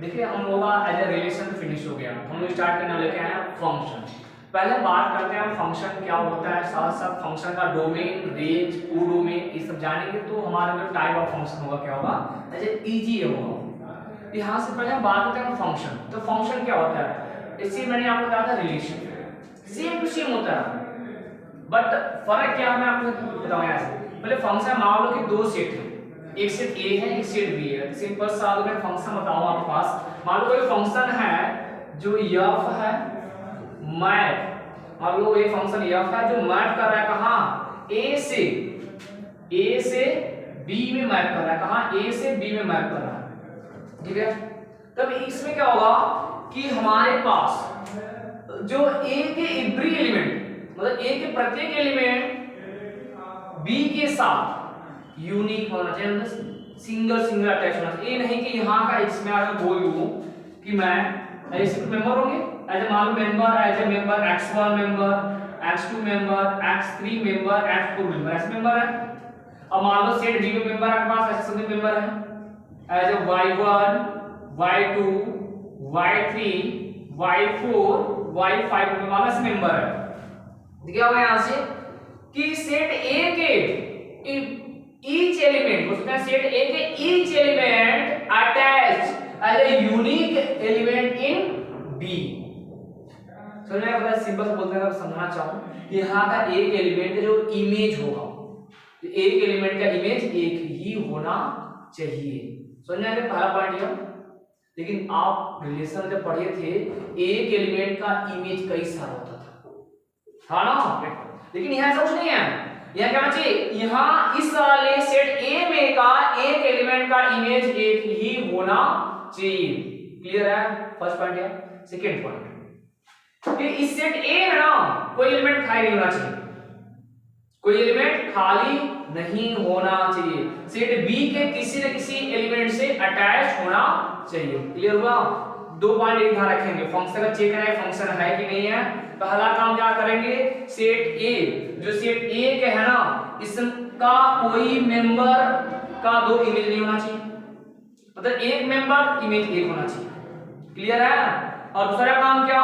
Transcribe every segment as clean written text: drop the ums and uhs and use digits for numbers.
देखिए हम लोग का एज ए रिलेशन फिनिश हो गया, हम लोग स्टार्ट करने वाले क्या है फंक्शन। पहले बात करते हैं फंक्शन क्या होता है, साथ साथ फंक्शन का डोमेन, रेंज, को डोमेन ये सब जानेंगे तो हमारा जो टाइप ऑफ फंक्शन होगा क्या होगा, एज ए इजी होगा। यहाँ से पहले हम बात करते हैं फंक्शन। तो फंक्शन क्या होता है, इससे मैंने आपको बताया था रिलेशन सेम टू सेम होता है, बट फर्क क्या है मैं आपको बताऊंगा। ऐसे पहले फंक्शन मान लो कि दो सेट है, एक सेट ए है एक सेट बी है। सिंपल सा अगर मैं फंक्शन बताऊं आपके पास, मान लो कोई फंक्शन है जो f है मैप, मान लो ये फंक्शन f है जो मैप कर रहा है कहां, a से b में मैप कर रहा है, कहां a से b में मैप कर रहा है, ठीक है। तब इसमें क्या होगा कि हमारे पास जो a के एवरी एलिमेंट मतलब a के प्रत्येक एलिमेंट b के साथ यूनिक होना चाहिए, सिंगल अटैच होना चाहिए। ये नहीं कि यहाँ का इसमें अगर बोल दूं कि मैं ऐसे मेंबर होंगे एज ए मान लो member as a member x1 member x2 member x3 member x4 member ऐसे मेंबर है। अब मान लो सेट b में मेंबर आपके पास ऐसे सभी मेंबर है as a y1 y2 y3 y4 y5 member ऐसे मेंबर है। देखिए अब यहां से कि सेट a के each element हो सकता है सेट A के each element attached as a unique element in B। समझ में आया? सिंपल से बोलते हैं अगर समझना चाहूं कि यहाँ का एक एलिमेंट जो इमेज होगा, तो एक एलिमेंट का इमेज एक ही होना चाहिए। समझ में आया? पहला पॉइंट ये। लेकिन आप रिलेशन जब पढ़े थे एक एलिमेंट का इमेज कई सारा होता था ना, लेकिन यहाँ ऐसा कुछ नहीं है। यह क्या होना चाहिए, यहाँ इस वाले सेट A में का एक एलिमेंट का इमेज एक ही होना चाहिए। क्लियर है फर्स्ट पॉइंट या सेकंड पॉइंट कि इस सेट A है ना कोई एलिमेंट खाली नहीं होना चाहिए, कोई एलिमेंट खाली नहीं होना चाहिए। सेट B के किसी न किसी एलिमेंट से अटैच होना चाहिए। क्लियर हुआ? दो पॉइंट एक ध्यान रखेंगे, फंक्शन का चेक करें फंक्शन है कि नहीं है। पहला काम क्या करेंगे, सेट A जो सेट A के है ना इसका कोई मेंबर का दो इमेज नहीं होना चाहिए, मतलब एक मेंबर इमेज एक होना चाहिए। क्लियर है? और दूसरा काम क्या,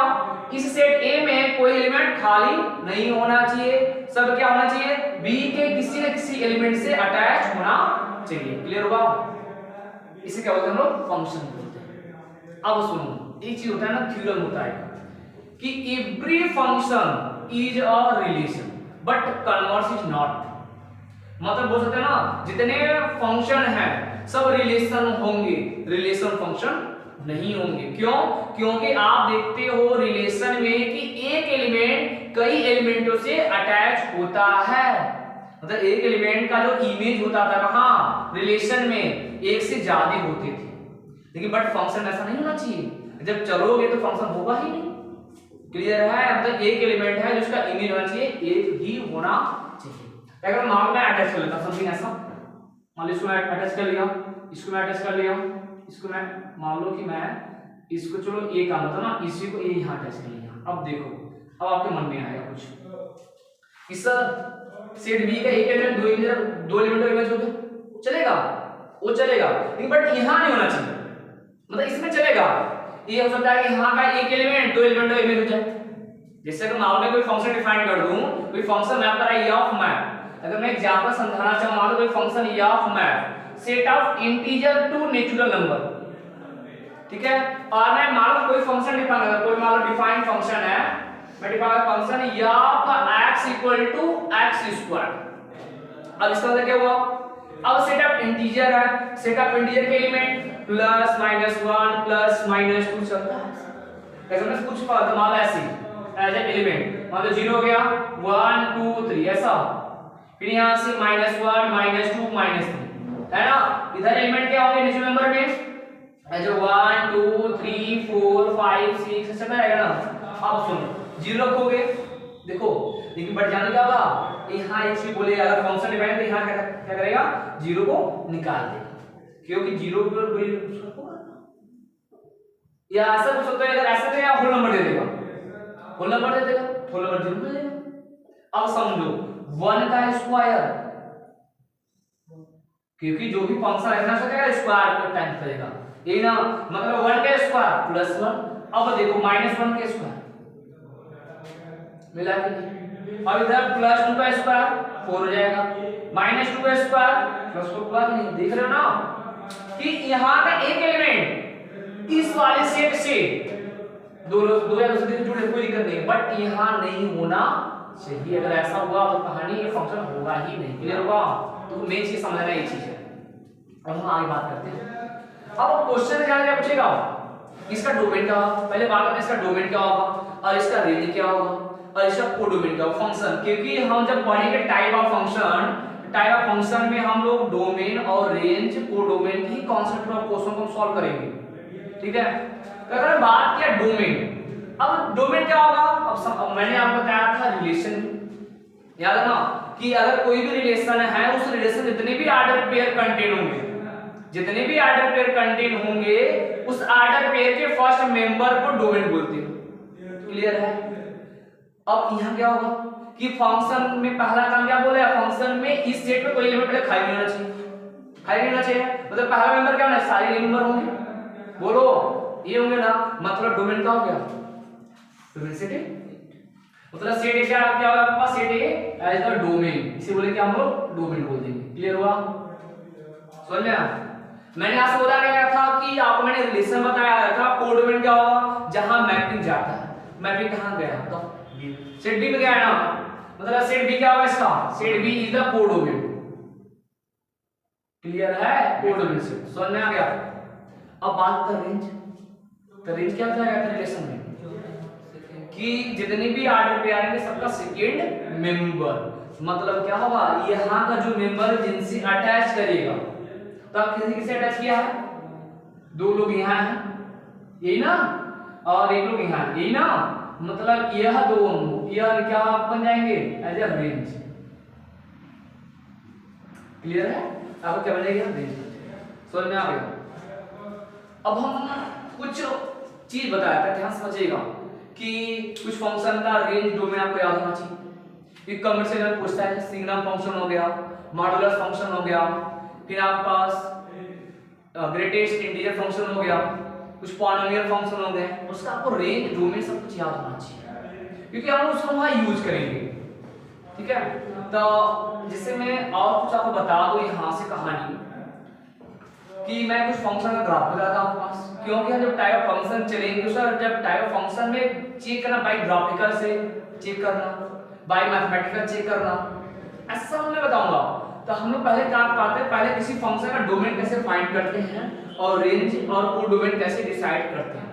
इस सेट A में कोई एलिमेंट खाली नहीं होना चाहिए, सब क्या होना चाहिए B के किसी न किसी एलिमेंट से अटैच होना चाहिए। क्लियर हुआ? इसे क्या बोलते हैं हम लोग, फंक्शन बोलते हैं। अब सुनो एक चीज होता है ना, थ्योरम होता है कि every function is a relation but converse is not. मतलब बोल सकते हैं ना जितने फंक्शन हैं सब रिलेशन होंगे, रिलेशन फंक्शन नहीं होंगे। क्यों? क्योंकि आप देखते हो रिलेशन में कि एक एलिमेंट कई एलिमेंटों से अटैच होता है, मतलब एक एलिमेंट का जो इमेज होता था कहां, रिलेशन में एक से ज्यादा होते थे। लेकिन बट फंक्शन ऐसा नहीं होना चाहिए, जब चलोगे तो फंक्शन होगा ही नहीं। क्लियर है? मतलब एक एलिमेंट है जिसका इमेज होना चाहिए एक ही होना चाहिए। अगर मान लो मैं अटैच कर लेता हूं समथिंग ऐसा, मान लो इसको मैं अटैच कर लिया, इसको मैं अटैच कर लिया, इसको मैं मान लो कि मैं इसको चलो ए का मतलब ना इसी को ए यहां अटैच कर लिया। अब देखो अब आपके मन में आएगा कुछ, इस सेट बी का एक एलिमेंट दो एलिमेंट का इमेज हो गया, चलेगा? वो चलेगा, लेकिन बट यहां नहीं होना चाहिए, मतलब इसमें चलेगा। ये हो सकता है कि यहाँ का एक एलिमेंट दो एलिमेंट का इमेज हो जाए। जैसे अगर मान लो मैं कोई फंक्शन डिफाइन कर दूं, कोई फंक्शन मैप कर रहा है ऑफ मैप, अगर मैं एग्जांपल समझाना चाहूं, मान लो कोई function of map set of integer to natural number, ठीक है। और मैं मान लो कोई फंक्शन डिफाइन कर, कोई मान लो डिफाइन फंक्शन है, मैं define function of x equal to x square. अब इसका मतलब क्या हुआ, अब सेट ऑफ इंटीजर है, सेट ऑफ इंटीजर के element plus minus 1 plus minus 2 चलता है। ऐसे में कुछ मान ऐसे एज ए एलिमेंट मान लो 0 हो गया 1 2 3 ऐसा, फिर यहां से -1 -2 -3 है ना। इधर एलिमेंट क्या होंगे नेचुरल नंबर में, जो 1 2 3 4 5 6 ऐसा रहेगा ना। अब सुनो 0 रखोगे देखो, लेकिन बट जाने क्या होगा, यहां एक चीज बोले अगर फंक्शन डिफाइन तो यहां क्या करेगा, 0 को निकाल देगा, क्योंकि 0 पर कोई या ऐसा कुछ होता है, अगर ऐसा तो या होल नंबर दे देगा, होल नंबर दे देगा, होल नंबर जरूर दे देगा। अब समझो 1 का स्क्वायर, क्योंकि जो भी फंक्शन है ना उसका स्क्वायर को टाइम्स करेगा, ये ना मतलब 1 का स्क्वायर प्लस 1। अब देखो -1 का स्क्वायर मिला कि नहीं, अब इधर +2 का स्क्वायर 4 हो जाएगा, -2 का स्क्वायर प्लस 4 प्लस नहीं। देख रहे हो ना कि यहां का एक एलिमेंट इस वाले सेट से दो या दूसरे से जुड़े, कोई दिक्कत नहीं, बट यहां नहीं होना चाहिए। अगर ऐसा हुआ तो कहानी ये फंक्शन होगा ही नहीं। क्लियर होगा? तो मेन चीज समझना ये चीज है। अब हम आगे बात करते हैं। अब क्वेश्चन क्या पूछेगा, इसका डोमेन क्या होगा, पहले बात करते हैं इसका डोमेन क्या होगा और इसका रेंज क्या होगा और इसका कोडोमेन क्या होगा फंक्शन। क्योंकि हम जब पढ़ेंगे टाइप ऑफ फंक्शन में हम लोग डोमेन और रेंज कोडोमेन की कॉन्सेप्ट ऑफ क्वेश्चन को सॉल्व करेंगे। ठीक है, तो अगर बात किया डोमेन, अब डोमेन क्या होगा, अब मैंने आपको बताया था रिलेशन, याद है ना कि अगर कोई भी रिलेशन है उस रिलेशन जितने भी ऑर्डर पेयर कंटेन होंगे, जितने भी ऑर्डर पेयर कंटेन होंगे उस ऑर्डर पेयर के फर्स्ट मेंबर को डोमेन बोलते हैं। क्लियर है? अब यहां क्या होगा कि फंक्शन में पहला काम क्या बोला है, फंक्शन में इस सेट में कोई एलिमेंट पहले खाली नहीं होना चाहिए, खाली नहीं होना चाहिए, मतलब पहला मेंबर क्या होना, सारे मेंबर होंगे, बोलो ये होंगे ना, मतलब डोमेन का हो गया, डोमेन सेट है, मतलब सेट क्या क्या होगा आपके पास, सेट है एज द डोमेन, इसे बोले क्या हम लोग डोमेन बोल देंगे। क्लियर हुआ? समझ में आया? मैंने आपसे बोला गया था कि आपको मैंने रिलेशन बताया था, कोडोमेन क्या होगा, जहां मैपिंग जाता है, मैपिंग कहां गया तो सेट बी में गया है ना, मतलब सेट बी क्या होगा इसका, set B is the codomain. Clear है? कोडोमेन सेट समझ में आ गया। अब बात कर रेंज, तो रेंज क्या बताया गया था रिलेशन में कि जितने भी ऑर्डर पे आएंगे सबका सेकेंड मेंबर, मतलब क्या होगा, यहां का जो मेंबर जिनसे अटैच करेगा, तो आप किसी किसे अटैच किया है, दो लोग यहाँ हैं यही ना, और एक लोग यहाँ यही ना, मतलब यह दोनों यह क्या बन जाएंगे एज ए रेंज। क्लियर है? आपको क्या बनेगा, रेंज। समझ में आ गया? अब हम कुछ चीज बताया था, ध्यान समझिएगा कि कुछ फंक्शन का रेंज डोमेन आपको याद होना चाहिए। एक कमर्शियल पूछता है, सिग्नम फंक्शन हो गया, मॉडुलस फंक्शन हो गया, फिर आपके पास ग्रेटेस्ट इंटीजर फंक्शन हो गया, कुछ पॉलिनोमियल फंक्शन हो गए, उसका आपको रेंज डोमेन सब कुछ याद होना चाहिए क्योंकि हम उसको वहां यूज करेंगे। ठीक है, तो जिससे मैं और कुछ आपको बता दूं यहां से कहानी कि मैं कुछ फंक्शन का ग्राफ बताता हूं आपके पास, क्योंकि हम जब टाइप ऑफ फंक्शन चलेंगे उसका जब टाइप ऑफ फंक्शन में चेक करना, बाय ग्राफिकल से चेक करना, बाय मैथमेटिकल चेक करना, ऐसा मैं बताऊंगा। तो हम लोग पहले क्या करते हैं, पहले किसी फंक्शन का डोमेन कैसे फाइंड करते हैं और रेंज और कोडोमेन कैसे डिसाइड करते हैं।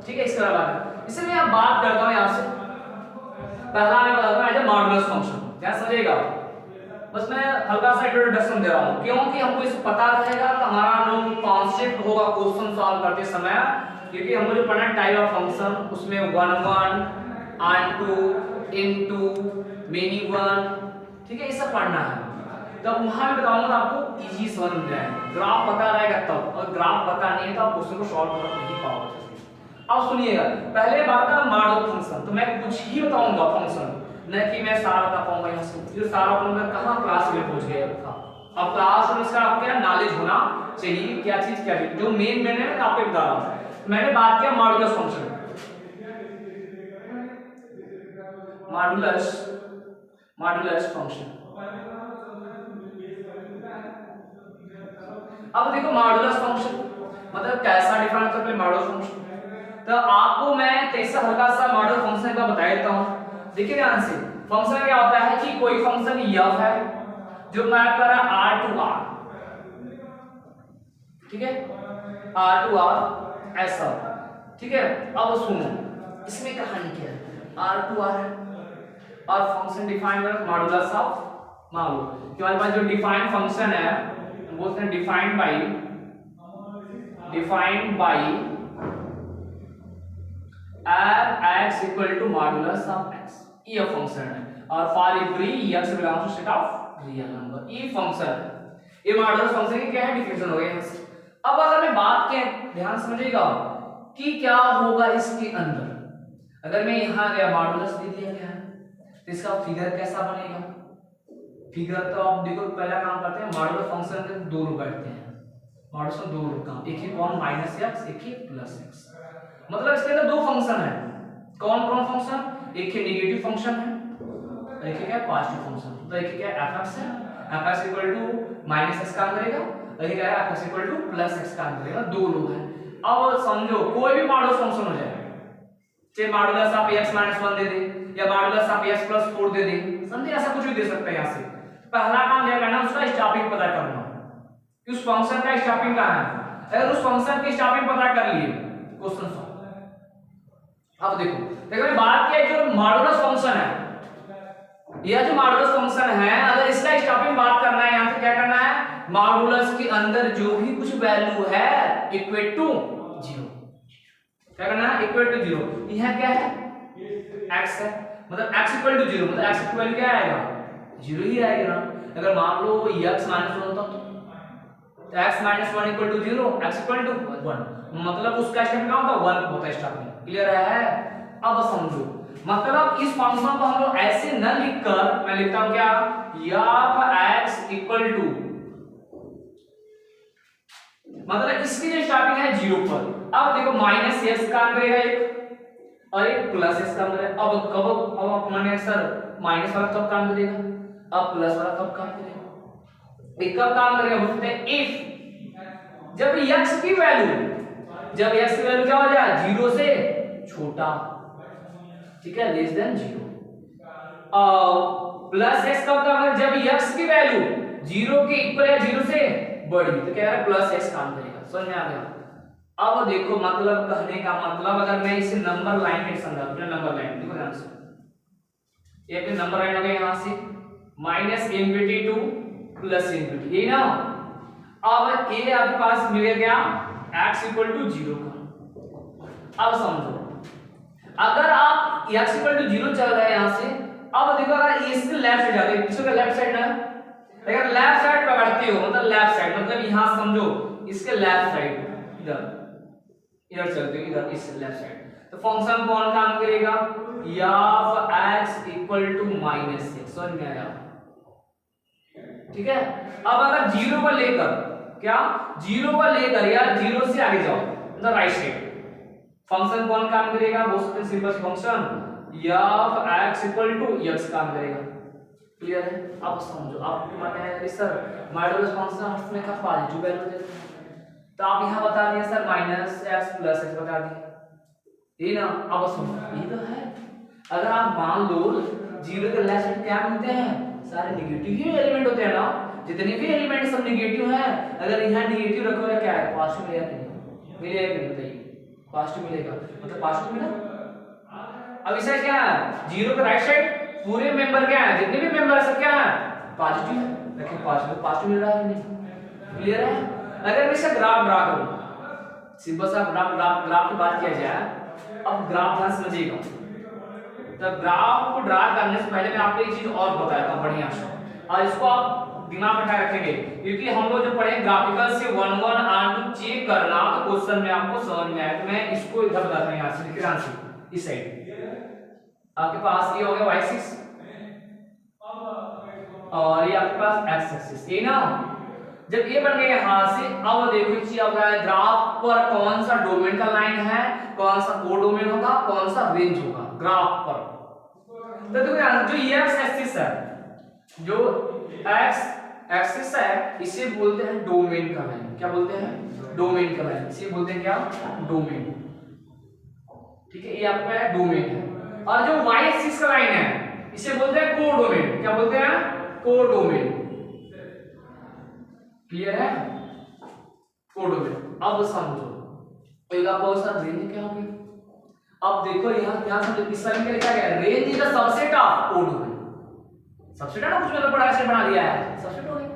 ठीक है, इसके बाद इससे मैं बात करता हूं यहां से। पहला मैं बताऊंगा एज ए मॉडुलस फंक्शन, क्या समझिएगा, बस मैं हल्का सा इंट्रोडक्शन दे रहा हूं क्योंकि हमको इसे पता रहेगा तो हमारा जो कॉन्सेप्ट होगा क्वेश्चन सॉल्व करते समय, क्योंकि हमको जो पढ़ना है टाइप ऑफ फंक्शन उसमें 1 1 2 into many one, ठीक है, ये सब पढ़ना है। तब वहां मैं बताऊंगा आपको इजी समझ में जाएगा, ग्राफ बता रहेगा तब, और ग्राफ बता नहीं है तो आप क्वेश्चन को सॉल्व कर नहीं पाओगे। अब सुनिएगा, पहले बात है मॉडल फंक्शन, तो मैं कुछ ही बताऊंगा फंक्शन, न कि मैं सारा बता पाऊंगा यहां से, जो सारा मैं कहां क्लास में पहुंच गया था। अब क्लास में इसका आपको क्या नॉलेज होना चाहिए, क्या चीज जो मेन है मैं आपको बता रहा हूं। मैंने बात किया मॉडुलस फंक्शन, मॉडुलस फंक्शन। अब देखो मॉडुलस फंक्शन मतलब कैसा डिफाइन करते हैं मॉडुलस फंक्शन, तो आपको मैं कैसा हल्का सा मॉडुलस फंक्शन का बता देता हूं। देखिए ध्यान से, फंक्शन क्या होता है कि कोई फंक्शन f है जो मैप कर रहा है r टू r, ठीक है, r टू r ऐसा, ठीक है। अब सुनो इसमें कहानी क्या है, r टू r है और फंक्शन डिफाइन कर मॉडुलस ऑफ, मान लो कि हमारे पास जो डिफाइंड फंक्शन है वो है defined by f(x) equal to modulus of x, ये फंक्शन है, और for every x belongs to set of real number, ये फंक्शन, ये मॉडुलस फंक्शन की क्या है डिफिनेशन हो गया। अब अगर मैं बात करें, ध्यान समझिएगा कि क्या होगा इसके अंदर, अगर मैं यहां गया मॉडुलस दे दिया गया तो इसका फिगर कैसा बनेगा, फिगर तो आप देखो पहला काम करते हैं, मॉडुलस फंक्शन के दो रूप बैठते हैं, मॉडुलस ऑफ दो रूट का, एक ही कौन माइनस एक्स, एक ही प्लस एक्स। मतलब इसके अंदर दो फंक्शन है। कौन कौन फंक्शन? एक ही नेगेटिव फंक्शन है, एक ही क्या पॉजिटिव फंक्शन। तो एक ही क्या fx है, fx equal to minus x काम करेगा, और ये क्या है fx equal to plus x काम करेगा। दो लोग हैं। अब समझो कोई भी मॉडुलस फंक्शन हो जाए, चाहे मॉडुलस आप x - 1 दे दे या मॉडुलस आप x + 4 दे दे, समझे, ऐसा कुछ भी दे सकते हैं। यहां से पहला काम क्या करना, उसका स्टॉपिंग पता करना कि उस फंक्शन का स्टॉपिंग कहां है। अगर उस फंक्शन की स्टॉपिंग पता कर लिए, क्वेश्चन सॉल्व। अब देखो मैंने बात किया जो मॉडुलस फंक्शन है, यह जो मॉडुलस फंक्शन है, अगर इसका स्टॉपिंग बात करना है, यहां पे क्या करना है, मॉडुलस के अंदर जो भी कुछ वैल्यू है इक्वल टू 0, क्या करना है, इक्वल टू 0। यहां क्या है, x है, मतलब x इक्वल टू 0, मतलब x की वैल्यू क्या आएगा, 0 ही आएगा ना। अगर मान लो x - 1 होता तो x - 1 equal to 0, x equal to 1, मतलब उसका स्टॉपिंग क्या होता है, 1 होता है स्टॉपिंग। क्लियर है? अब समझो, मतलब इस फंक्शन को हम लोग ऐसे न लिखकर, मैं लिखता हूं क्या, f(x) इक्वल टू, मतलब इसकी जो स्टॉपिंग है 0 पर। अब देखो माइनस x काम करेगा एक, और एक प्लस x काम करेगा। अब कब, अब माने सर माइनस वाला कब काम करेगा, अब प्लस वाला कब काम करेगा, एक कब काम करेगा, बोलते हैं इफ जब x की वैल्यू, जब x की वैल्यू क्या हो जाए, 0 से छोटा, ठीक है, लेस देन 0। प्लस x कब काम करेगा, जब x की वैल्यू 0 के इक्वल या 0 से बड़ी, तो क्या है, प्लस x काम करेगा। समझ में आ गया? अब देखो मतलब कहने का मतलब, अगर मैं इसे नंबर लाइन में समझा, तो नंबर लाइन देखो ध्यान से, ये अपने नंबर लाइन हो गया, यहां से minus infinity two plus infinity, यही ना। अब ये आपके पास मिल गया x इक्वल टू 0 का। अब समझो, अगर आप x इक्वल टू 0 चल रहा है यहां से, अब देखो अगर इसके लेफ्ट साइड जाते हैं, इसके लेफ्ट साइड ना, अगर लेफ्ट साइड पकड़ते हो, मतलब लेफ्ट साइड मतलब यहां समझो इसके लेफ्ट साइड, इधर इधर चलते हो, इधर इस लेफ्ट साइड, तो फंक्शन कौन काम करेगा, f(x) equal to minus x। समझ में आया? ठीक है। अब अगर 0 को लेकर, क्या 0 को लेकर या 0 से आगे जाओ, मतलब राइट साइड, फंक्शन कौन काम करेगा, वो simple function f(x) equal to x काम करेगा। क्लियर है? अब समझो, आपको माने सर मॉडुलस फंक्शन अर्थ में का पॉजिटिव वैल्यू देते हैं, तो आप यहां बता दिए sir minus x plus x बता दिए, ये ना। अब समझो ये तो है, अगर आप मान लो 0 के लेफ्ट साइड क्या मिलते हैं, सारे नेगेटिव ही एलिमेंट होते हैं ना, जितने भी एलिमेंट सब नेगेटिव हैं। अगर यहां नेगेटिव रखोगे क्या है, पॉजिटिव मिलेगा कि नहीं, मिलेगा कि नहीं बताइए, पॉजिटिव मिलेगा, मतलब पॉजिटिव मिला। अब इसे क्या है, 0 के राइट साइड पूरे मेंबर क्या है, जितने भी मेंबर है सब क्या है, पॉजिटिव है। देखिए पॉजिटिव पॉजिटिव मिल रहा है कि नहीं, क्लियर है? अगर मैं इसे ग्राफ ड्रा करूं, सिंपल सा ग्राफ की बात किया जाए, अब ग्राफ ध्यान समझिएगा। तो ग्राफ को ड्रा करने से पहले मैं आपको एक चीज और बताता हूं बढ़िया से, और इसको आप दिमाग में रखेंगे, क्योंकि हम लोग जो पढ़े ग्राफिकल से 1 आन चेक करना, तो क्वेश्चन में आपको समझ में आए। तो मैं इसको इधर बताता हूं, यहां से देखिए ध्यान से, इस साइड आपके पास ये हो गया y6 और ये आपके पास x एक्सिस, ये ना। जब ये बन गया यहां से, अब देखो चीज अब ग्राफ पर कौन सा डोमेन का लाइन है, कौन सा कोडोमेन होगा, कौन सा रेंज होगा ग्राफ पर। तो देखो यार, जो ये x एक्सिस है, जो x एक्सिस है, इसे बोलते हैं डोमेन का लाइन। क्या बोलते हैं, डोमेन का लाइन, इसे बोलते हैं क्या, डोमेन। ठीक है, ये आपका है डोमेन है। और जो y एक्सिस का लाइन है, इसे बोलते हैं कोडोमेन। क्या बोलते हैं, कोडोमेन। क्लियर है, कोडोमेन। अब समझो, एक आपको सर रेंज क्या होगी। अब देखो यहां से इस लाइन में लिखा गया है, range is the subset of codomain. Subset है ना, कुछ मैंने पढ़ा ऐसे बना दिया है, सबसेट हो गया।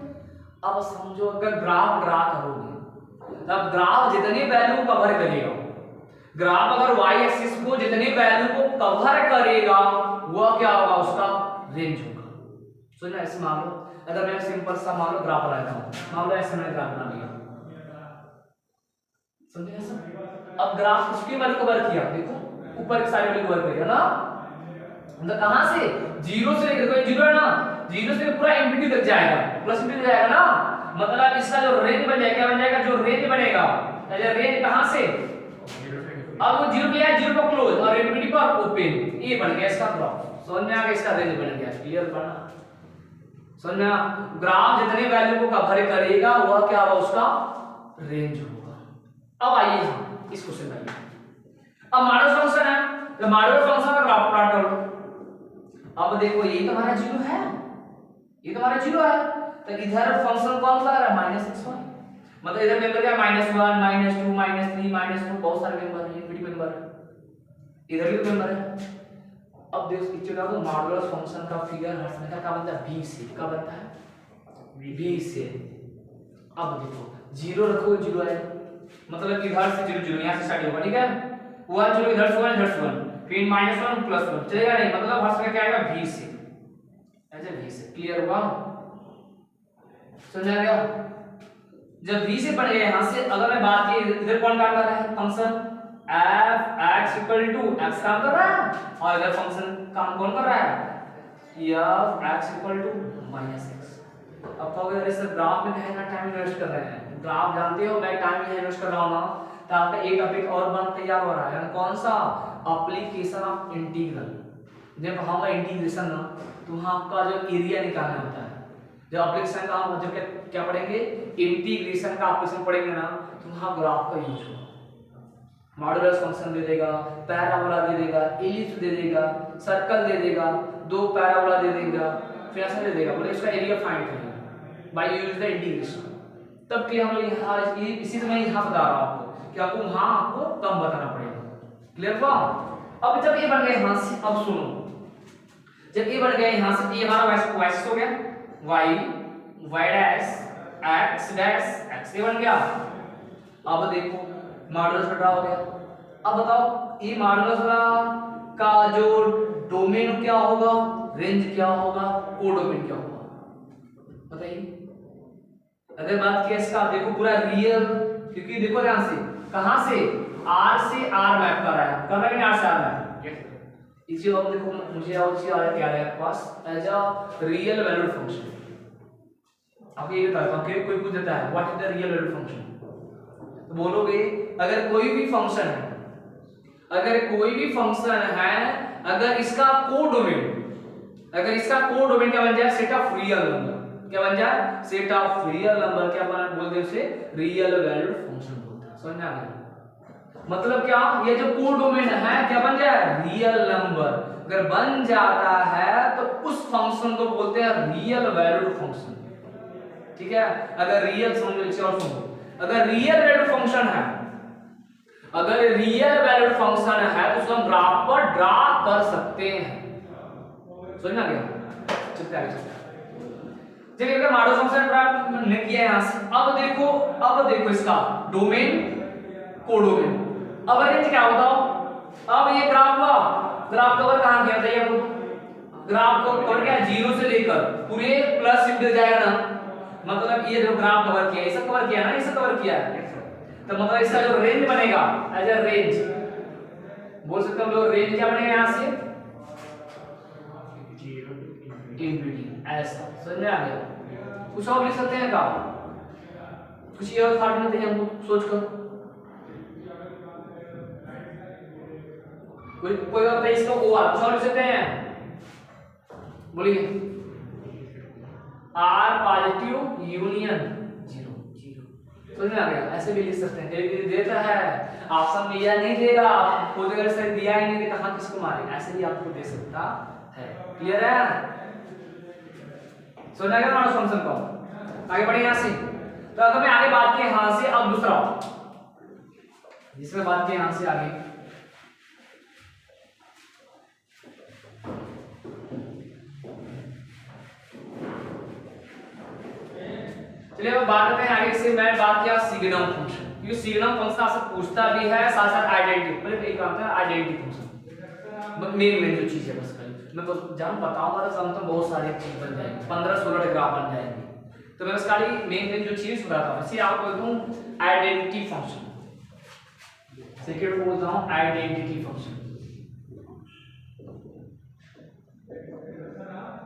अब समझो, अगर ग्राफ ड्रा करोगे, तब ग्राफ जितनी वैल्यू कवर करेगा, ग्राफ अगर y एक्सिस को जितनी वैल्यू को कवर करेगा, वह क्या होगा, उसका रेंज होगा। सुनना, ऐसे मान लो, अगर मैं सिंपल सा मान लो ग्राफ बनाता हूं, मान लो ऐसे मैंने ग्राफ बना लिया, समझे सर। अब ग्राफ किसकी वैल्यू कवर किया, देखो ऊपर की साइड वैल्यू कवर किया ना, मतलब कहां से, 0 से लेकर, कोई 0 है ना, 0 से पूरा इंफिनिटी तक जाएगा, प्लस इंफिनिटी जाएगा ना। मतलब इसका जो रेंज बन जाएगा, क्या बन जाएगा, जो रेंज बनेगा, रेंज कहां से, अब वो 0 पे है, 0 पर क्लोज और इंफिनिटी पर ओपन, ये बन गया इसका ग्राफ। समझ में आ गया, इसका रेंज बन गया। क्लियर पढ़ना, समझ में आ, ग्राफ जितने वैल्यू को कवर करेगा वह क्या होगा, उसका रेंज होगा। अब आइए इस क्वेश्चन में, अब मॉडुलस फंक्शन है, तो मॉडुलस फंक्शन का ग्राफ प्लॉट करो। अब देखो ये तो हमारा 0 है, ये तो हमारा 0 है, तो इधर फंक्शन कौन सा है, -x1, मतलब इधर मेंबर क्या, -1 -2 -3 -4, बहुत सारे मेंबर हैं, इंफिनिटी मेंबर है, इधर भी मेंबर है। अब देखो इस चीज को मॉडुलस फंक्शन का फिगर हर समय का बनता है b से, क्या बनता है b से। अब देखो 0 रखो, 0 है, मतलब इधर से 0 0 यहां से स्टार्ट होगा, ठीक है, 1 0 इधर से 1 इधर से 1, फिर -1 +1 चलेगा नहीं, मतलब हर समय क्या आएगा b से, ऐसे b से। क्लियर हुआ, समझ आ गया। जब v से बढ़ गया, यहां से अगर मैं बात की इधर कौन काम कर रहा है, फंक्शन f(x) = x काम कर रहा है, और इधर फंक्शन काम कौन कर रहा है, f(x) = -x। अब कहोगे अरे सर ग्राफ में है ना टाइम इन्वेस्ट कर रहे हैं, ग्राफ जानते हो मैं टाइम ही इन्वेस्ट कर रहा हूं ना, तो आपका एक टॉपिक और बन तैयार हो रहा है, कौन सा, एप्लीकेशन ऑफ इंटीग्रल। जब हम इंटीग्रेशन ना, तो वहां आपका जो एरिया निकालना होता है, जब एप्लीकेशन का हम जब क्या पढ़ेंगे, इंटीग्रेशन का एप्लीकेशन पढ़ेंगे ना, तो वहां ग्राफ का यूज होगा। मॉडुलस फंक्शन दे देगा, पैराबोला दे देगा, एलिप्स दे देगा, सर्कल दे देगा, दो पैराबोला दे देगा, फिर ऐसा दे देगा, बोले इसका एरिया फाइंड करिए बाय यूज द इंटीग्रेशन। तब कि हम लोग यहाँ इसी समय यहाँ बता रहा हूँ आपको कि आपको वहां आपको कम बताना पड़ेगा। क्लियर हुआ। अब जब ये बन गए यहाँ से, अब सुनो, जब ये बन गए यहाँ से, ये हमारा y हो गया, y dash x dash x ये बन गया। अब देखो मॉडुलस ड्रा हो गया। अब बताओ ये मॉडुलस का जो डोमेन क्या होगा, रेंज क्या होगा, कोडोमेन क्या होगा, बताइए। अगर बात किया इसका, देखो पूरा रियल, क्योंकि देखो ध्यान से, कहां से, r से r मैप कर रहा है, कर रहा है कि r से r मैप, इसी अब देखो मुझे और चीज आ क्या है आपके पास, as a real valued function. अब ये बताता हूं कि कोई पूछ देता है what is the real valued function, तो बोलोगे अगर कोई भी फंक्शन है, अगर कोई भी फंक्शन है, अगर इसका कोडोमेन, अगर इसका कोडोमेन क्या बन जाए, सेट ऑफ रियल नंबर, क्या बन जाए, सेट ऑफ रियल नंबर, क्या बोलते हैं उसे, रियल वैल्यूड फंक्शन बोलते हैं। समझ में आ गया, मतलब क्या, ये जो कोडोमेन है क्या बन जाए, रियल नंबर। अगर बन जाता है तो उस फंक्शन को बोलते हैं रियल वैल्यूड फंक्शन, ठीक है। अगर रियल, समझो और सुनो, अगर रियल वैल्यूड फंक्शन है, अगर रियल वैल्यूड फंक्शन है तो उसको हम ग्राफ पर ड्रा कर सकते हैं। समझ में आ गया, चलते आगे चलते। चलिए अगर मॉडुलस फंक्शन ड्रा ने किया यहां से, अब देखो इसका डोमेन, कोडोमेन। अब रेंज क्या बताओ, अब ये ग्राफ हुआ, ग्राफ कवर कहां गया था, ये ग्राफ को कवर किया 0 से लेकर पूरे प्लस सिंबल जाएगा ना, मतलब ये जो ग्राफ कवर किया, ऐसा कवर किया ना, ऐसा कवर किया है, तो मतलब इसका जो रेंज बनेगा, एज अ रेंज बोल सकते हम लोग, रेंज क्या बनेगा यहां से, 0 to infinity, ऐसा। समझ में आ गया। कुछ और लिख सकते हैं क्या, कुछ ये और थॉट में थे हमको सोच कर, कोई और है इसको, कुछ और लिख सकते हैं, बोलिए। R पॉजिटिव यूनियन 0 0, समझ में आ गया, ऐसे भी लिख सकते हैं। एक देता है ऑप्शन में या नहीं देगा, खुद अगर सर दिया ही नहीं तो कहां किसको मारे, ऐसे भी आपको दे सकता है। क्लियर है, समझ आ गया हमारा फंक्शन को। आगे बढ़े यहां से, तो अगर मैं आगे बात की यहां से, अब दूसरा जिसमें बात की यहां से आगे, चलिए अब बात करते हैं आगे से। मैं बात किया सिग्नम फंक्शन, क्योंकि सिग्नम फंक्शन आपसे पूछता भी है, साथ साथ आइडेंटिटी, पहले एक काम है आइडेंटिटी फंक्शन, मेन जो चीज है बस मैं तो जान बताऊंगा तो बहुत सारी चीज बन जाएंगी, 15-16 ग्राफ बन जाएंगे, तो मैं बस खाली मेन जो चीज बताता हूं, इसे आपको बोलता हूं आइडेंटिटी फंक्शन, सेकंड बोलता हूं आइडेंटिटी फंक्शन,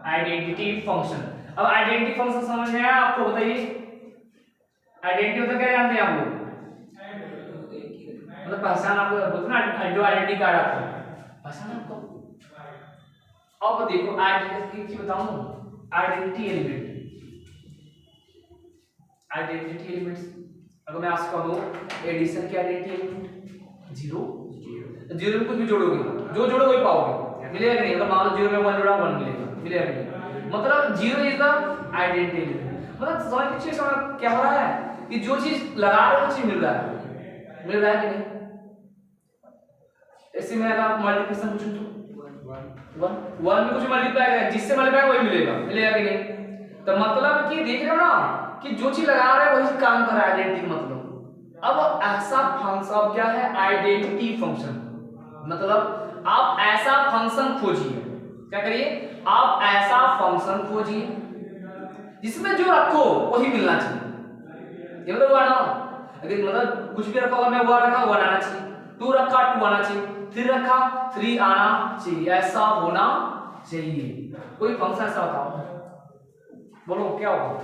आइडेंटिटी फंक्शन। अब आइडेंटिटी फंक्शन समझ में आया आपको, बताइए आइडेंटिटी होता क्या जानते हैं आप लोग? मतलब पहचान आपको बोलते ना, जो आइडेंटिटी कार्ड आपको पहचान आपको। अब देखो आइडेंटिटी की बताऊं, आइडेंटिटी एलिमेंट्स अगर मैं आपसे कहूं एडिशन की आइडेंटिटी एलिमेंट 0 0 में कुछ भी जोड़ोगे, जो जोड़ो वही पाओगे, मिलेगा कि नहीं? अगर मान लो 0 में 1 जोड़ा 1 मिलेगा, मिलेगा कि नहीं? मतलब 0 इज द आइडेंटिटी एलिमेंट। मतलब समझ लीजिए क्या हो रहा है कि जो चीज लगा रहे हो वो चीज मिल रहा है कि नहीं? ऐसे में अगर आप मल्टीप्लिकेशन पूछूं तो 1 में कुछ मल्टीप्लाई करें, जिससे मल्टीप्लाई वही मिलेगा कि नहीं? तो मतलब कि देख रहे हो ना कि जो चीज लगा रहे हैं वही काम कर रहा है, आइडेंटिटी मतलब। अब ऐसा फंक्शन क्या है? Identity function. मतलब आप ऐसा फंक्शन खोजिए, क्या करिए? आप ऐसा फंक्शन खोजिए जिसमें जो रखो वही मिलना चाहिए। ये मतलब हुआ ना, अगर मतलब कुछ भी रखो, अगर मैं 1 रखा 1 आना चाहिए, 2 रखा 2 आना चाहिए, 3 रखा 3 आना चाहिए, ऐसा होना चाहिए। कोई फंक्शन ऐसा बताओ, बोलो क्या होगा?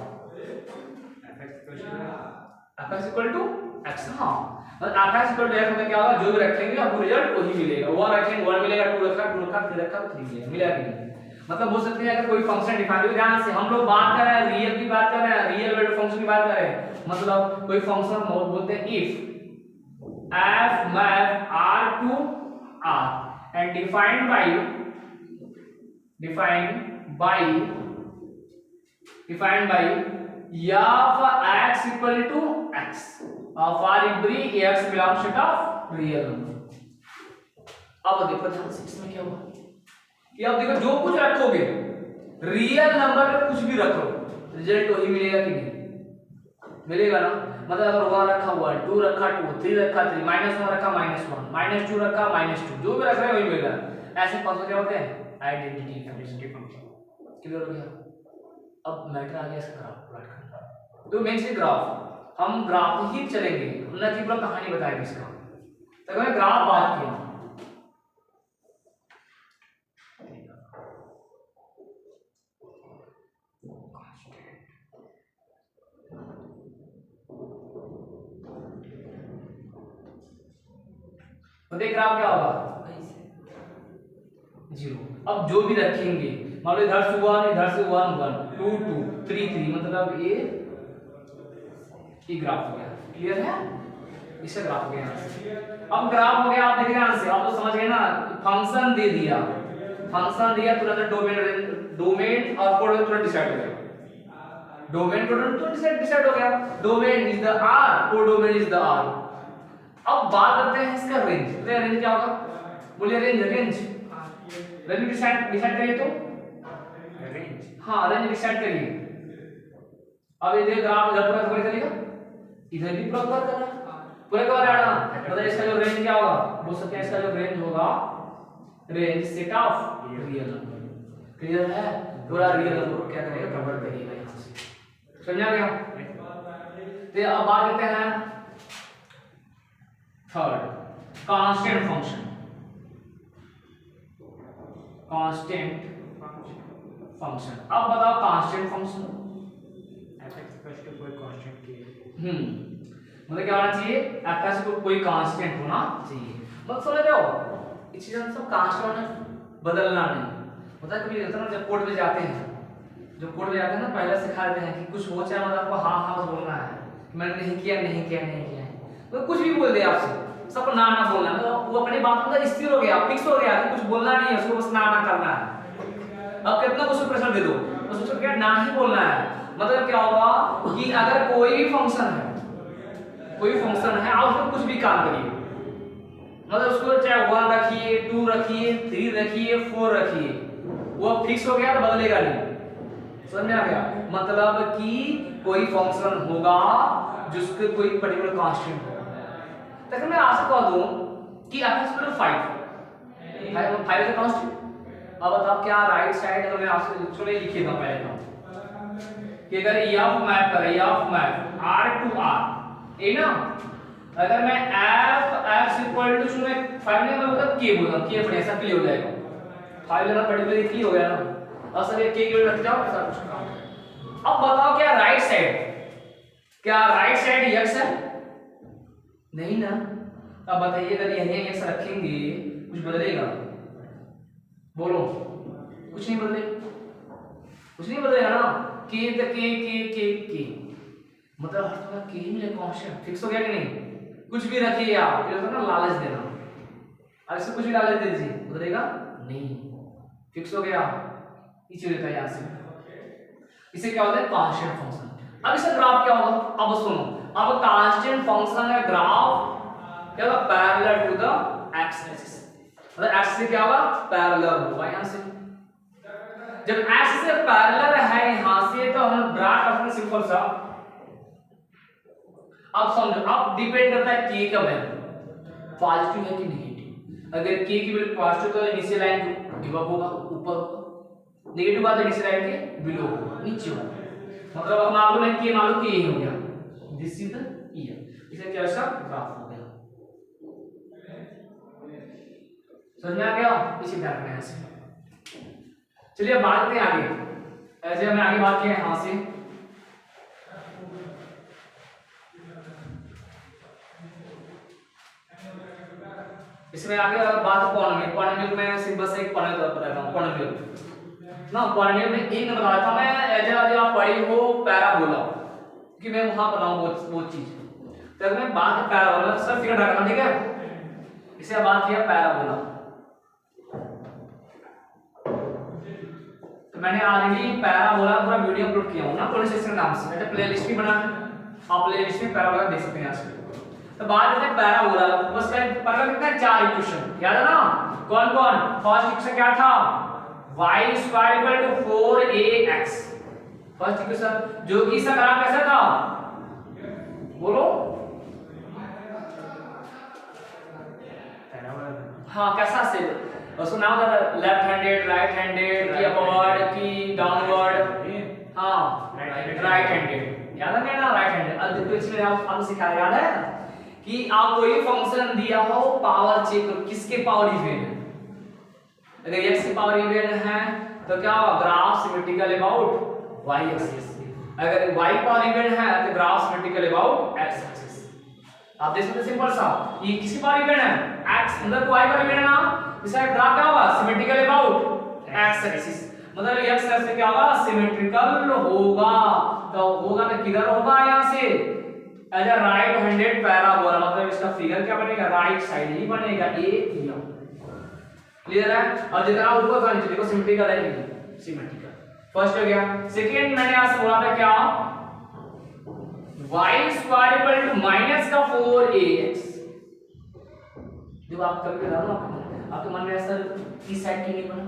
fx equal to x। हाँ मतलब fx इक्वल टू x मतलब क्या होगा? जो भी रखेंगे आपको रिजल्ट वही मिलेगा। 1 रखेंगे 1 मिलेगा, 2 रखा 2 रखा 3 रखा तो 3 मिलेगा, मिलेगा कि नहीं? मतलब बोल सकते हैं अगर कोई फंक्शन डिफाइन हो, ध्यान से हम लोग बात कर रहे हैं रियल की बात कर रहे हैं, रियल वैल्यू फंक्शन की बात कर रहे हैं। मतलब कोई फंक्शन बोलते हैं if f map r to r and defined by f x equal to x for every x belongs to real number। अब देखो ध्यान से इसमें क्या हुआ कि अब देखो जो कुछ रखोगे रियल नंबर में कुछ भी रखो रिजल्ट वही मिलेगा कि नहीं? मिलेगा ना। मतलब अगर 1 रखा 1, 2 रखा 2, 3 रखा 3, -1 रखा -1, -2 रखा -2, जो भी रख रहे हैं वही मिलेगा। ऐसे फंक्शन क्या होते हैं? Identity function. क्लियर हो गया? अब मैटर आ गया इसका ग्राफ प्लॉट करना। तो मेन से ग्राफ, हम ग्राफ ही चलेंगे, न कि पूरा कहानी बताएंगे इसका। तो अगर ग्राफ बात किया तो देख ग्राफ क्या होगा? 0। अब जो भी रखेंगे, मान लो इधर से 1 इधर से 1 1 2 2 3 3, मतलब ये ग्राफ हो गया। क्लियर है? इसका ग्राफ हो गया। अब ग्राफ हो गया, आप देख ध्यान से, आप तो समझ गए ना। फंक्शन दे दिया तुरंत डोमेन और कोड तुरंत डिसाइड हो गया। डोमेन तुरंत डिसाइड हो गया। Domain is the r, codomain is the r। अब बात करते हैं इसका रेंज। तो रेंज क्या होगा? बोलिए रेंज डिसाइड करिए तो रेंज। हाँ रेंज डिसाइड करिए। अब ये देखो ग्राफ इधर पूरा कवर चलेगा, इधर भी पूरा कवर कर रहा है, पूरा कवर आ रहा। मतलब इसका जो रेंज क्या होगा? बोल सकते हैं इसका जो रेंज होगा, range set of real number. Clear है? पूरा रियल नंबर को क्या करेगा? कवर करेगा यहां से। समझा गया? तो अब बात करते हैं थर्ड, कांस्टेंट फंक्शन। अब बताओ कांस्टेंट फंक्शन कोई कांस्टेंट की मतलब क्या होना चाहिए? fx को कोई कांस्टेंट होना चाहिए। मतलब समझ रहे हो? इस चीज में सब कांस्टेंट होना, बदलना नहीं। मतलब कभी होता है ना, जब कोर्ट में जाते हैं ना, पहले सिखा देते हैं कि कुछ हो चाहे मतलब आपको हाँ हाँ बोलना है, मैंने नहीं किया तो कुछ भी बोल दे आपसे, सबको ना बोलना, तो वो अपनी बात अंदर स्थिर हो गया, फिक्स हो गया कि कुछ बोलना नहीं है, उसको बस ना करना है। अब कितना कुछ प्रेशर दे दो, बस उसको क्या ना ही बोलना है। मतलब क्या होगा कि अगर कोई भी फंक्शन है आप उसमें कुछ भी काम करिए, मतलब उसको चाहे 1 रखिए 2 रखिए 3 रखिए 4 रखिए, वो फिक्स हो गया तो बदलेगा नहीं। समझ में आ गया? मतलब कि कोई फंक्शन होगा जिसके कोई पर्टिकुलर कांस्टेंट होगा। तक मैं आशा कह दूं कि fx 5 है कांस्टेंट। अब बताओ क्या राइट साइड, अगर मैं आपसे चलो लिख देता हूं पहले तो कि अगर f map r to r ए ना, अगर मैं f इक्वल टू 5 ने मतलब k बोलता k बढ़िया सा क्लियर हो जाएगा। 5 लेना पर्टिकुलरली क्लियर हो गया ना। अब सर ये k क्लियर रख जाओ सब कुछ काम। अब बताओ क्या राइट साइड क्या राइट साइड यक्स है? नहीं ना। अब बताइए अगर यही यक्स रखेंगे कुछ बदलेगा? बोलो, कुछ नहीं बदलेगा, कुछ नहीं बदलेगा ना। के द के मतलब हर जगह के ही मिले, कांस्टेंट फिक्स हो गया कि नहीं? कुछ भी रखिए आप, ये होता है ना लालच देना। अब इससे कुछ भी लालच दे दीजिए, बदलेगा नहीं, फिक्स हो गया। ये चीज होता है यहाँ से। इसे क्या होता है? Constant function. अब इसका ग्राफ क्या होगा? अब सुनो, अब कांस्टेंट फंक्शन का ग्राफ क्या होगा? Parallel to the x axis. मतलब एक्स से क्या होगा? पैरेलल होगा यहाँ से। जब एक्स से पैरेलल है यहाँ से तो हम ड्रा करते हैं सिंपल सा। अब समझो, अब डिपेंड करता है के का वैल्यू पॉजिटिव है कि नेगेटिव। अगर के की वैल्यू पॉजिटिव तो इनिशियल लाइन गिव अप होगा, ऊपर होगा। नेगेटिव बात है इनिशियल लाइन के बिलो होगा, नीचे होगा। मतलब अब मालूम है कि मान लो कि ये हो गया, दिस इज द ईयर। इसे क्या सा ग्राफ हो गया। समझ में आ गया? इसी तरह करना है ऐसे। चलिए अब बात करते हैं आगे। ऐसे हमने आगे बात की है यहां से। इसमें आगे बात पॉलिनोमियल में सिंपल से एक पॉलिनोमियल बताता हूं। पॉलिनोमियल ना, पॉलिनोमियल में एक नंबर बताता हूं मैं। ऐसे आज आप पढ़ी हो पैराबोला, कि मैं वहां पढ़ा हूं वो चीज। तो मैं बात पैराबोला सर फिगर रखना, ठीक है? इसे बात किया पैराबोला। तो मैंने ऑलरेडी पैराबोला पूरा वीडियो अपलोड किया हूं ना प्रोनाउंसिएशन नाम से। मैंने प्लेलिस्ट भी बना है, आप प्लेलिस्ट में पैराबोला देख सकते हैं यहाँ से। तो बात करते हैं पैराबोला। बस पहला कितना है? 4 इक्वेशन याद है ना? कौन कौन? फर्स्ट इक्वेशन क्या था? y² 4ax। फर्स्ट इक्वेशन जो कि इसका ग्राफ कैसा था? बोलो। हाँ कैसा से? उसको नाम था लेफ्ट हैंडेड, राइट हैंडेड, की अपवर्ड, की डाउनवर्ड। हाँ राइट हैंडेड, याद है ना? Right handed. अब देखो इसमें आपको सिखाया, याद है कि आप कोई फंक्शन दिया हो, पावर चेक करो किसके पावर इवन है। अगर x की पावर इवन है तो क्या होगा? Graph symmetrical about y axis. अगर y पावर इवन है तो graph symmetrical about x axis. आप देख सकते हैं सिंपल सा, ये किसकी पावर इवन है? x, मतलब y पावर इवन है ना, इसका ग्राफ क्या होगा? Symmetrical about x axis. मतलब x एक्सिस क्या होगा? सिमेट्रिकल होगा। तो होगा तो किधर होगा? यहाँ से as a right handed parabola. मतलब इसका फिगर क्या बनेगा? राइट साइड ही बनेगा। ए क्लियर है? और जितना ऊपर का नीचे देखो सिमेट्रिकल है कि सिमेट्रिकल। फर्स्ट हो गया। सेकंड मैंने यहां से बोला था क्या? y² माइनस का 4ax। जब आप कभी ना आपके मन में ऐसा इस साइड क्यों नहीं बना?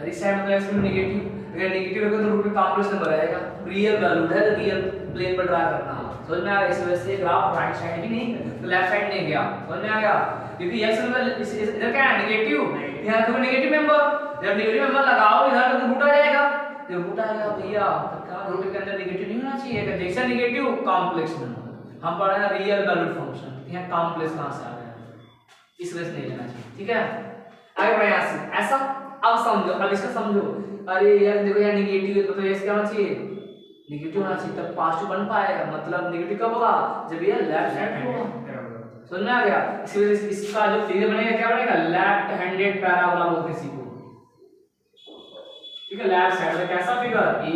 इस साइड मतलब इसमें नेगेटिव, अगर नेगेटिव होगा तो रूट में कॉम्प्लेक्स नंबर आएगा। रियल वैल्यू है तो रियल प्लेन पर ड्रा करना। समझ में आ गया? इस वजह से ग्राफ राइट साइड ही नहीं तो लेफ्ट साइड नहीं गया। समझ में आ गया? क्योंकि x मतलब इधर क्या है? नेगेटिव, यहां तो नेगेटिव मेंबर। जब नेगेटिव मेंबर लगाओ इधर तो रूट आ जाएगा। जब रूट आएगा भैया तो क्या रूट के अंदर नेगेटिव नहीं होना चाहिए? अगर जैसा नेगेटिव कॉम्प्लेक्स नंबर, हम पढ़ रहे हैं रियल वैल्यू फंक्शन, यहां कॉम्प्लेक्स कहां से आ गया? इस वजह से नहीं लेना चाहिए। ठीक है, आगे बढ़े यहां से। ऐसा अब समझो, अब इसका समझो। अरे यार देखो यार नेगेटिव है तो ये क्या होना चाहिए? नेगेटिव होना चाहिए, तब पॉजिटिव बन पाएगा। मतलब नेगेटिव कब होगा? जब ये लेफ्ट हैंड होगा। समझ में आ गया? इसी वजह से इसका जो फिगर बनेगा क्या बनेगा? लेफ्ट हैंडेड पैराबोला बोलते हैं इसी को। ठीक है, लेफ्ट साइड में कैसा फिगर? ए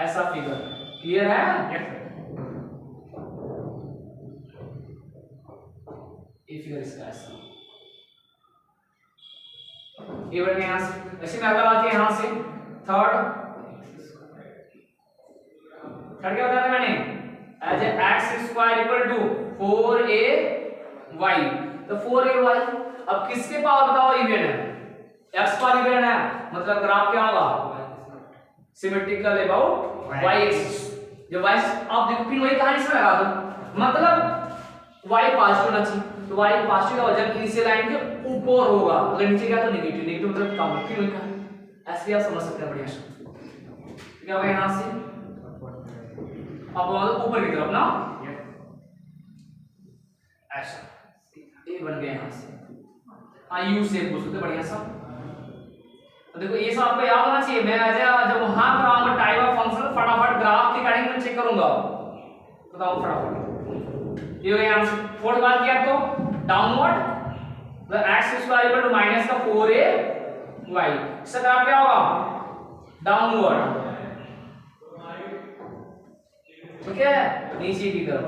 ऐसा फिगर। क्लियर है? ये फिगर इसका ऐसा। ये बन गया यहां से। ऐसे में अगला बात है यहां से थर्ड क्या बताया मैंने? As x² = 4ay। तो 4ay अब किसके पावर बताओ इवन है? x पावर इवन है, मतलब ग्राफ क्या होगा? Symmetrical about y axis. जब y आप देखो फिर वही कहानी से लगा दो, मतलब y पॉजिटिव होना चाहिए। तो y पॉजिटिव का वजन इनिशियल लाइन के ऊपर होगा, अगर नीचे गया तो नेगेटिव। नेगेटिव मतलब कम। फिर वही कहानी ऐसे आप समझ सकते हैं बढ़िया से। क्या होगा यहां से? अब ऊपर की तरफ ना ऐसा ये बन गया यहां से। हाँ यू शेप बोल सकते बढ़िया सा। तो देखो ये सब आपको याद होना चाहिए। मैं जब वहां कराऊंगा टाइप ऑफ फंक्शन, फटाफट ग्राफ के अकॉर्डिंग मैं चेक करूंगा। बताओ फटाफट। ये हो गया आंसर। फोर्थ बात किया तो downward the x square equal to minus का 4ay, इसका ग्राफ क्या होगा? डाउनवर्ड। ठीक है, नीचे की तरफ।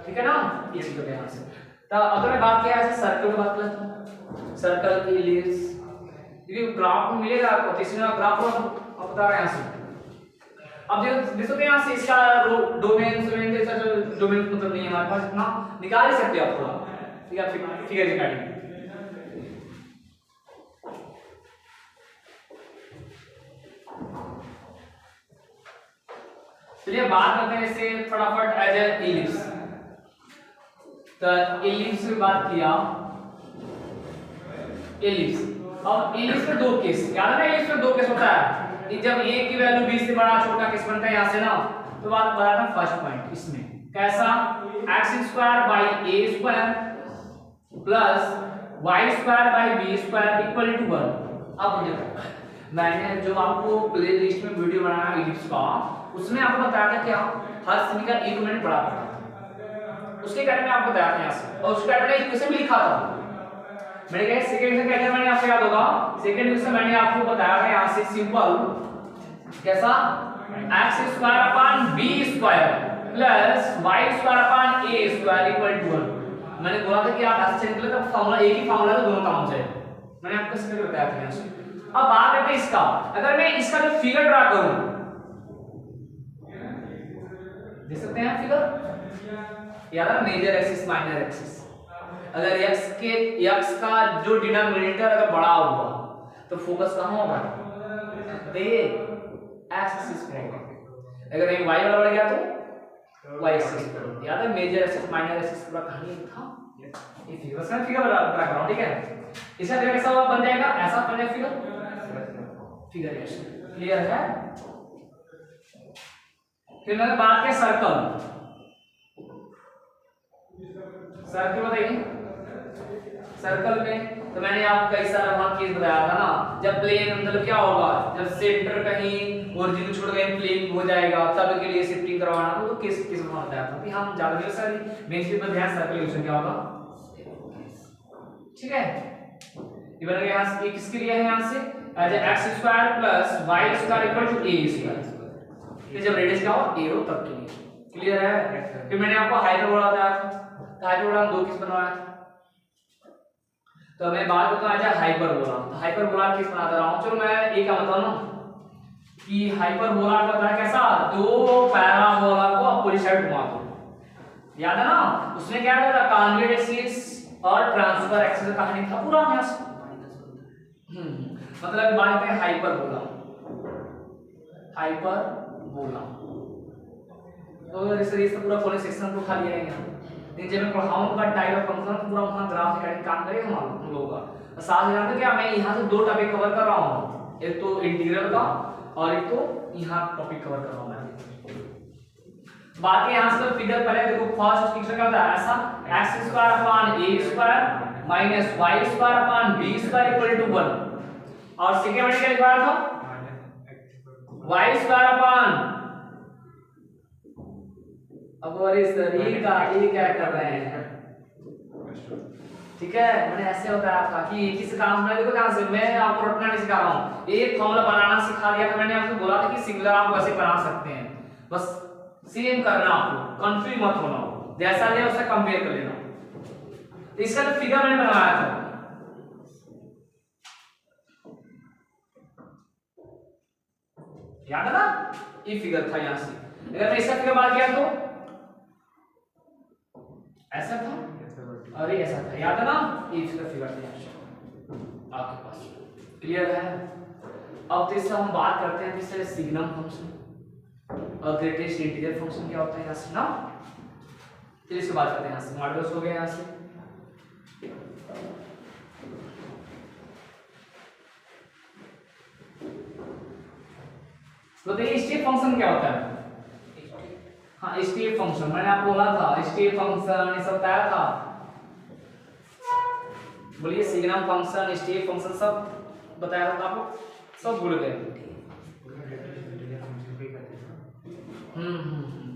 ठीक है ना, ये चीज हो गया यहां से। तो अगर मैं बात किया ऐसे सर्कल की बात करता हूं, सर्कल की इलिप्स, ये ग्राफ में मिलेगा आपको, तीसरा ग्राफ को आप बता रहे हैं यहां से। अब देखो यहां से इसका डोमेन डोमेन मतलब नहीं है हमारे पास, इतना निकाल ही सकते हो आप थोड़ा। ठीक है, फिगर रिगार्डिंग चलिए बात करते हैं इससे फटाफट एज ए इलिप्स। तो इलिप्स की बात किया, इलिप्स। अब इलिप्स में दो केस याद है ना, इलिप्स में दो केस होता है। जब a की वैल्यू b से बड़ा छोटा केस बनता है यहां से ना, तो बात बताता हूं फर्स्ट पॉइंट इसमें कैसा, x square by a square plus y square by b square equal to 1। अब देखो मैंने जो आपको प्ले लिस्ट में वीडियो बनाया इलिप्स का, उसमें आपको बताया था क्या, हर सेमी का एक मैंने पढ़ा था, उसके बारे में आपको बताया था यहां से, और उसके बारे में इक्वेशन भी लिखा था मैंने। कहा सेकंड इक्वेशन क्या मैंने आपको याद होगा, सेकंड इक्वेशन मैंने आपको बताया था यहां से सिंपल कैसा, x square upon b square plus y square upon a square equal to 1। मैंने बोला था कि आप ऐसे चेक करें तो फार्मूला एक ही फार्मूला तो दोनों काम हो जाए, मैंने आपको इसके लिए बताया था यहां से। अब बात करते हैं इसका, अगर मैं इसका जो फिगर ड्रा करूं, देख सकते हैं फिगर, याद है मेजर एक्सिस माइनर एक्सिस। अगर x का जो डिनोमिनेटर अगर बड़ा हुआ तो फोकस कहां होगा, एक्स एक्सिस पे होगा। अगर y वाला बढ़ गया तो y एक्सिस पे। याद है मेजर एक्सिस माइनर एक्सिस पूरा कहानी था, ये फिगर बस मैं फिगर ड्रा कर रहा हूं। ठीक है, इसका फिगर कैसा बन जाएगा, ऐसा बन जाएगा फिगर ऐसे, क्लियर है। फिर मैंने बात की सर्कल, सर्कल बताइए सर्कल में, तो मैंने आपको कई सारा वहां केस बताया था ना, जब प्लेन मतलब क्या होगा, जब सेंटर कहीं ओरिजिन छोड़ गए प्लेन हो जाएगा, तब के लिए शिफ्टिंग करवाना, तो केस किस में बताया था कि हम ज्यादा नहीं सारी मेन चीज पर ध्यान, सर्कल यूज क्या होगा। ठीक है, ये बन गया यहां से किसके लिए है, यहां से as x square plus y square equal to a square, ये जब रेडियस क्या हो a हो तब के लिए, क्लियर है। फिर मैंने आपको हाइपरबोला बताया था, तो हाइपरबोला दो किस बनवाया था, तो मैं बात करता हूं एज हाइपरबोला। तो हाइपरबोला किस बनाता रहा हूं, चलो मैं एक क्या बताऊं ना कि हाइपरबोला का होता है कैसा, दो पैराबोला को अपोजिट साइड घुमा दो, याद है ना, उसमें क्या होता था कॉन्वेक्स एक्सिस और ट्रांसफर एक्सिस का कहानी था पूरा यहां से। मतलब बात करते हैं हाइपरबोला, हाइपरबोला तो इस पूरा पूरे सेक्शन को खा लिया है यहां, लेकिन जब मैं पढ़ाऊंगा टाइप ऑफ फंक्शन पूरा वहां ग्राफ के काम करेगा हम लोगों का। साथ में तो क्या मैं यहां से दो टॉपिक कवर कर रहा हूं, एक तो इंटीग्रल का और एक तो यहां टॉपिक कवर कर रहा हूं मैं। बाकी यहां से फिगर पहले देखो, फर्स्ट फिगर क्या होता है ऐसा, x square upon a square minus y square upon b square equal to 1, और सेकंड में क्या लिखा था y स्क्वायर अपॉन, अब सर ये क्या कर रहे हैं, ठीक है, मैंने ऐसे बताया था कि किस काम में, देखो ध्यान से मैं आपको रटना नहीं सिखा रहा हूं, एक फॉर्मूला बनाना सिखा दिया तो मैंने आपको बोला था कि सिंगुलर आप वैसे बना सकते हैं, बस सेम करना, आपको कंफ्यूज मत होना, जैसा लिया उससे कंपेयर कर लेना। तो इसका जो फिगर मैंने बनाया था याद है ना, ये फिगर था यहां से, अगर मैं इसका फिगर बात किया तो ऐसा था और ये ऐसा था, याद है ना, ये इसका फिगर था आपके पास, क्लियर है। अब तीसरा हम बात करते हैं तीसरे सिग्नम फंक्शन और ग्रेटेस्ट इंटीजर फंक्शन क्या होता है यहां से ना, फिर इसके बात करते हैं यहां से मॉडुलस हो गया यहां से। तो ये स्टेप फंक्शन क्या होता है, हाँ स्टेप फंक्शन मैंने आपको बोला था, स्टेप फंक्शन ये सब बताया था, बोलिए सिग्नम फंक्शन, स्टेप फंक्शन सब बताया था आपको, सब भूल गए।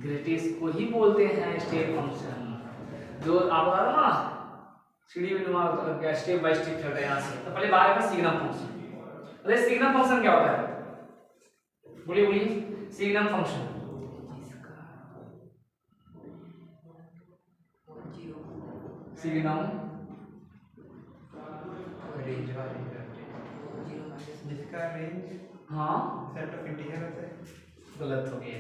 ग्रेटेस्ट को ही बोलते हैं स्टेप फंक्शन, जो आप बता रहे हो ना सीढ़ी में नुमा स्टेप बाय स्टेप चल रहे हैं यहाँ से। तो पहले बात है सिग्नम फंक्शन। अरे सिग्नम फंक्शन क्या होता है, बोलिए बोलिए सिग्नम फंक्शन। सिग्नम जिसका रेंज हाँ सेट ऑफ इंटीजर होता है। गलत हो गया,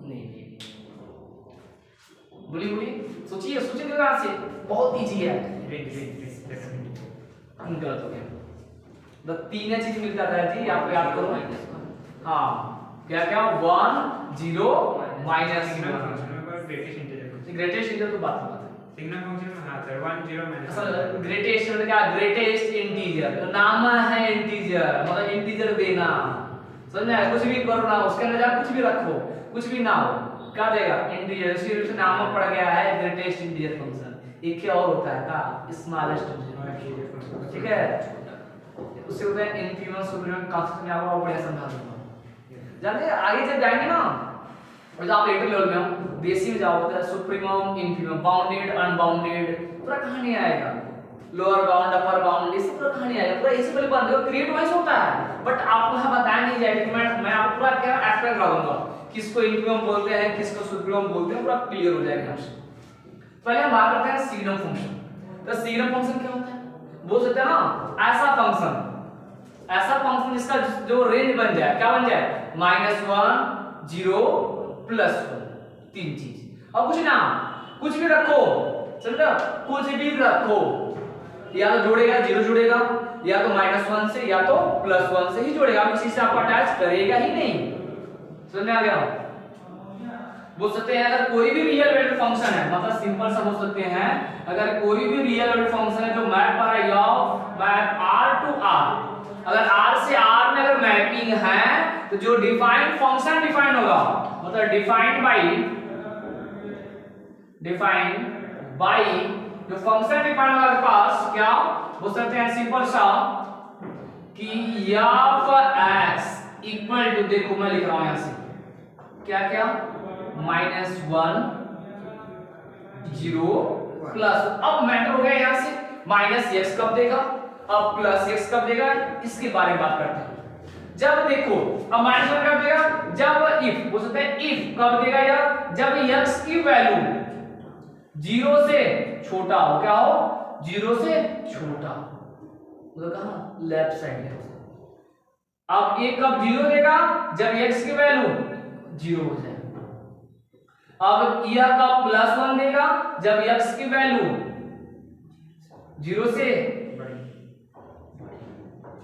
नहीं बोलिए बोलिए सोचिए सोचिए ध्यान से, बहुत इजी है। गलत हो गया, तो तीन चीज मिलता था जी, आप याद करो। हाँ क्या क्या 1 0 माइनस ग्रेटेस्ट इंटीजर तो बात है सिग्नम फंक्शन में हाँ सर 1 0 माइनस असल ग्रेटेस्ट मतलब क्या, ग्रेटेस्ट इंटीजर, तो नाम है इंटीजर मतलब इंटीजर देना, समझ में आया? कुछ भी करो ना उसके अंदर जाकर कुछ भी रखो, कुछ भी ना हो क्या देगा इंटीजर, इसी वजह से नाम पड़ गया है ग्रेटेस्ट इंटीजर फंक्शन। एक क्या और होता है का स्मॉलेस्ट इंटीजर, ठीक है, उससे होता है इन्फीमम सुपीरियम कांस्टेंट, में आपको बढ़िया समझा दूंगा। जानते हैं आगे जब जाएंगे ना, और जब आप लेटर लेवल में हो बेसिक में जाओ तो सुप्रीमम इन्फीमम बाउंडेड अनबाउंडेड पूरा कहानी आएगा, लोअर बाउंड अपर बाउंड इस पूरा कहानी आएगा, पूरा इसी पर बंद क्रिएट वाइज होता है, बट आपको यहाँ बताया नहीं जाएगा। मैं आपको पूरा क्या एक्सप्लेन करा दूंगा, किसको इन्फीमम बोलते हैं किसको सुप्रीमम बोलते हैं, पूरा क्लियर हो जाएगा आपसे। पहले हम बात करते हैं सिग्नम फंक्शन। तो सिग्नम फंक्शन क्या होता है, बोल सकते हैं ना ऐसा फंक्शन जिसका जो रेंज बन जाए, क्या बन जाए -1 0 +1 तीन चीज, और कुछ ना कुछ भी रखो, समझो कुछ भी रखो, या तो जोड़ेगा 0 जोड़ेगा, या तो -1 से या तो +1 से ही जोड़ेगा, किसी से आपको अटैच करेगा ही नहीं। समझ में आ गया? बोल सकते हैं अगर कोई भी रियल वैल्यू फंक्शन है, मतलब सिंपल सा बोल सकते हैं अगर कोई भी रियल वैल्यू फंक्शन है जो मैप कर रहा है मैप R to R, अगर R से R में अगर मैपिंग है तो जो डिफाइंड फंक्शन डिफाइन होगा, मतलब डिफाइंड बाय जो फंक्शन डिफाइन होगा आपके पास क्या बोल सकते हैं सिंपल सा कि f(x) इक्वल टू, देखो मैं लिख रहा हूं यहां से क्या क्या -1 0 प्लस, अब मैटर हो गया यहां से -x कब देगा अब +x कब देगा, इसके बारे में बात करते हैं। जब देखो अब -1 कब देगा, जब इफ बोल सकते हैं इफ कब देगा यार, जब x की वैल्यू 0 से छोटा हो, क्या हो 0 से छोटा, मतलब कहां लेफ्ट साइड है। अब ये कब 0 देगा, जब x की वैल्यू 0 हो जाए। अब यह कब +1 देगा, जब x की वैल्यू 0 से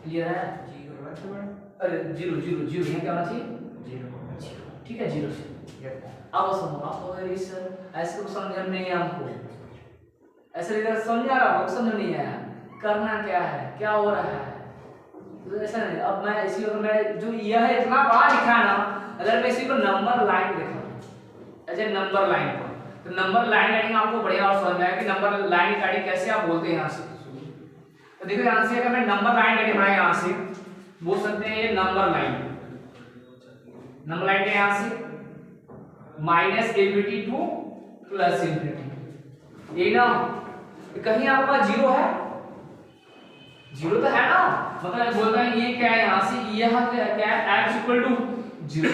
क्लियर है, अरे 0 0 0 ये क्या होना चाहिए 0, ठीक है 0 से। अब सुनो आप अगर इस ऐसे को समझ नहीं है हमको, ऐसे लेकर समझ आ रहा है, समझ नहीं आया करना क्या है, क्या हो रहा है, तो ऐसा नहीं। अब मैं इसी को मैं जो यह है इतना बड़ा लिखा है ना, अगर मैं इसी को नंबर लाइन लिखा ऐसे नंबर लाइन पर, तो नंबर लाइन राइटिंग आपको बढ़िया और समझ में आएगा कि नंबर लाइन राइटिंग कैसे आप बोलते हैं यहाँ से। तो देखो यहाँ से अगर मैं नंबर लाइन राइटिंग बनाया यहाँ से बोल सकते हैं ये नंबर लाइन के यहाँ से -infinity to +infinity, ये ना कहीं आपका 0 है, 0 तो है ना, मतलब बोलता है ये क्या है यहाँ से, यह क्या है x इक्वल टू 0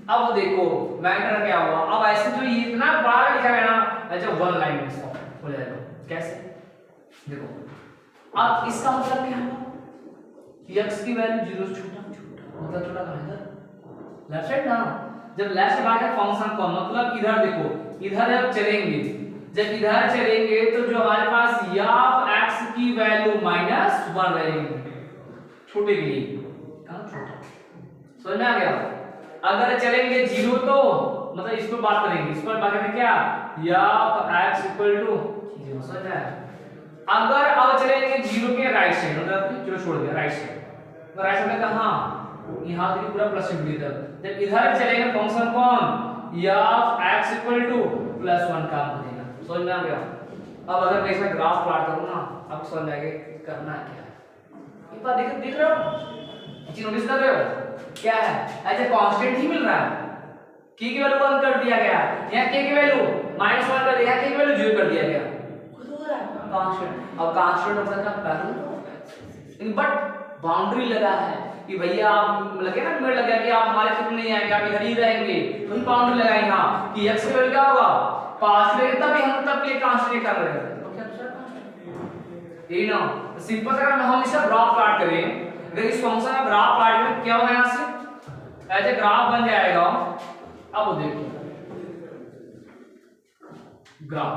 अब देखो मैटर क्या हुआ, अब ऐसे जो ये इतना बड़ा लिखा है ना, ऐसे 1 लाइन में सॉल्व हो जाएगा। कैसे देखो, अब इसका मतलब क्या हुआ, x की वैल्यू 0 से छोटा, मतलब छोटा कहां है लेफ्ट साइड ना, जब लेफ्ट से बाहर फंक्शन को मतलब इधर देखो, इधर जब चलेंगे, जब इधर चलेंगे तो जो हमारे पास f(x) की वैल्यू -1 रहेगी, छोटे के लिए कहां छोटा, समझ में आ गया। अगर चलेंगे 0 तो मतलब इस पर बात करेंगे, इस पर बात करेंगे क्या f(x) इक्वल टू 0, समझ में आया। अगर अब चलेंगे 0 के राइट साइड, मतलब 0 छोड़ दिया राइट साइड, तो राइट साइड में कहां यहां तक पूरा प्लस इंफिनिटी तक, जब इधर चलेंगे फंक्शन कौन f(x) इक्वल टू +1 काम करेगा, समझ में आ गया। अब अगर मैं इसमें ग्राफ प्लॉट करूँ ना, अब समझ आएगा करना क्या है। ये बात दिख रहा हो, चीज नोटिस कर रहे हो क्या है, एज ए कांस्टेंट ही मिल रहा है। की की वैल्यू 1 कर दिया गया, यहाँ के की वैल्यू -1 कर दिया, के की वैल्यू 0 कर दिया गया, खुद हो रहा है कांस्टेंट। अब कांस्टेंट मतलब क्या, पैरेलल, बट बाउंड्री लगा है कि भैया आप लगे ना, मिनट लग गया कि आप हमारे क्षेत्र में नहीं आएंगे, आप इधर ही रहेंगे, वही बाउंड्री लगाए यहाँ कि x की वैल्यू क्या होगा 5 रहेगा, तभी हम तब के कांस्टेंट कर रहे हैं। तो क्या दूसरा कांस्टेंट यही ना। सिंपल सा अगर हम इसका ग्राफ प्लॉट करें, अगर इस फंक्शन का ग्राफ प्लॉट करें क्या होगा, यहाँ से ऐसे ग्राफ बन जाएगा। अब देखो graph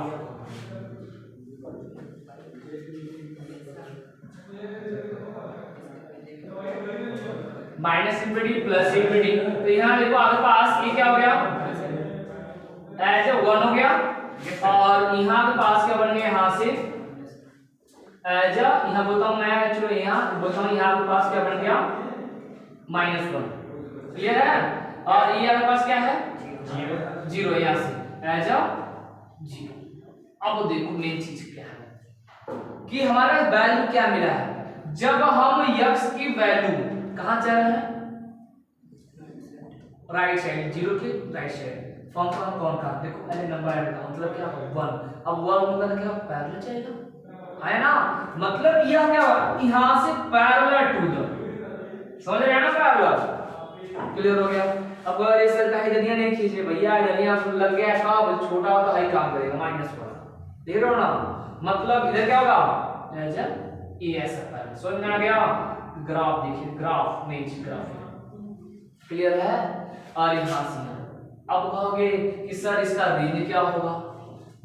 minus infinity plus infinity, तो यहाँ देखो आपके पास ये क्या हो गया, ऐसे 1 हो गया, और यहाँ के पास क्या बन गया, यहाँ से एज यहाँ बोलता हूँ मैं, चलो यहाँ बोलता हूँ, यहाँ के पास क्या बन गया -1, क्लियर है। और ये आपके पास क्या है 0, यहाँ से एज 0। अब देखो मेन चीज क्या है कि हमारा वैल्यू क्या मिला है, जब हम x की वैल्यू कहां जा रहे हैं, राइट साइड, 0 के राइट साइड, फंक्शन कौन का, देखो पहले नंबर ऐड का मतलब क्या 1, अब 1 होगा तो क्या पैरेलल जाएगा, है ना, मतलब यह क्या होगा, यहां से पैरेलल टू द, समझ रहे हैं ना, पैरेलल, क्लियर हो गया। अब अगर इस का इधरिया नहीं खींचे भैया, इधरिया लग गया कब छोटा हो तो हाई काम करेगा -1, देख रहे हो ना, मतलब इधर क्या होगा एज ए ऐसा पैरेलल, समझ में आ गया। ग्राफ देखिए, ग्राफ मेन ग्राफ क्लियर है। और यहां से अब कहोगे कि सर इसका रेंज क्या होगा,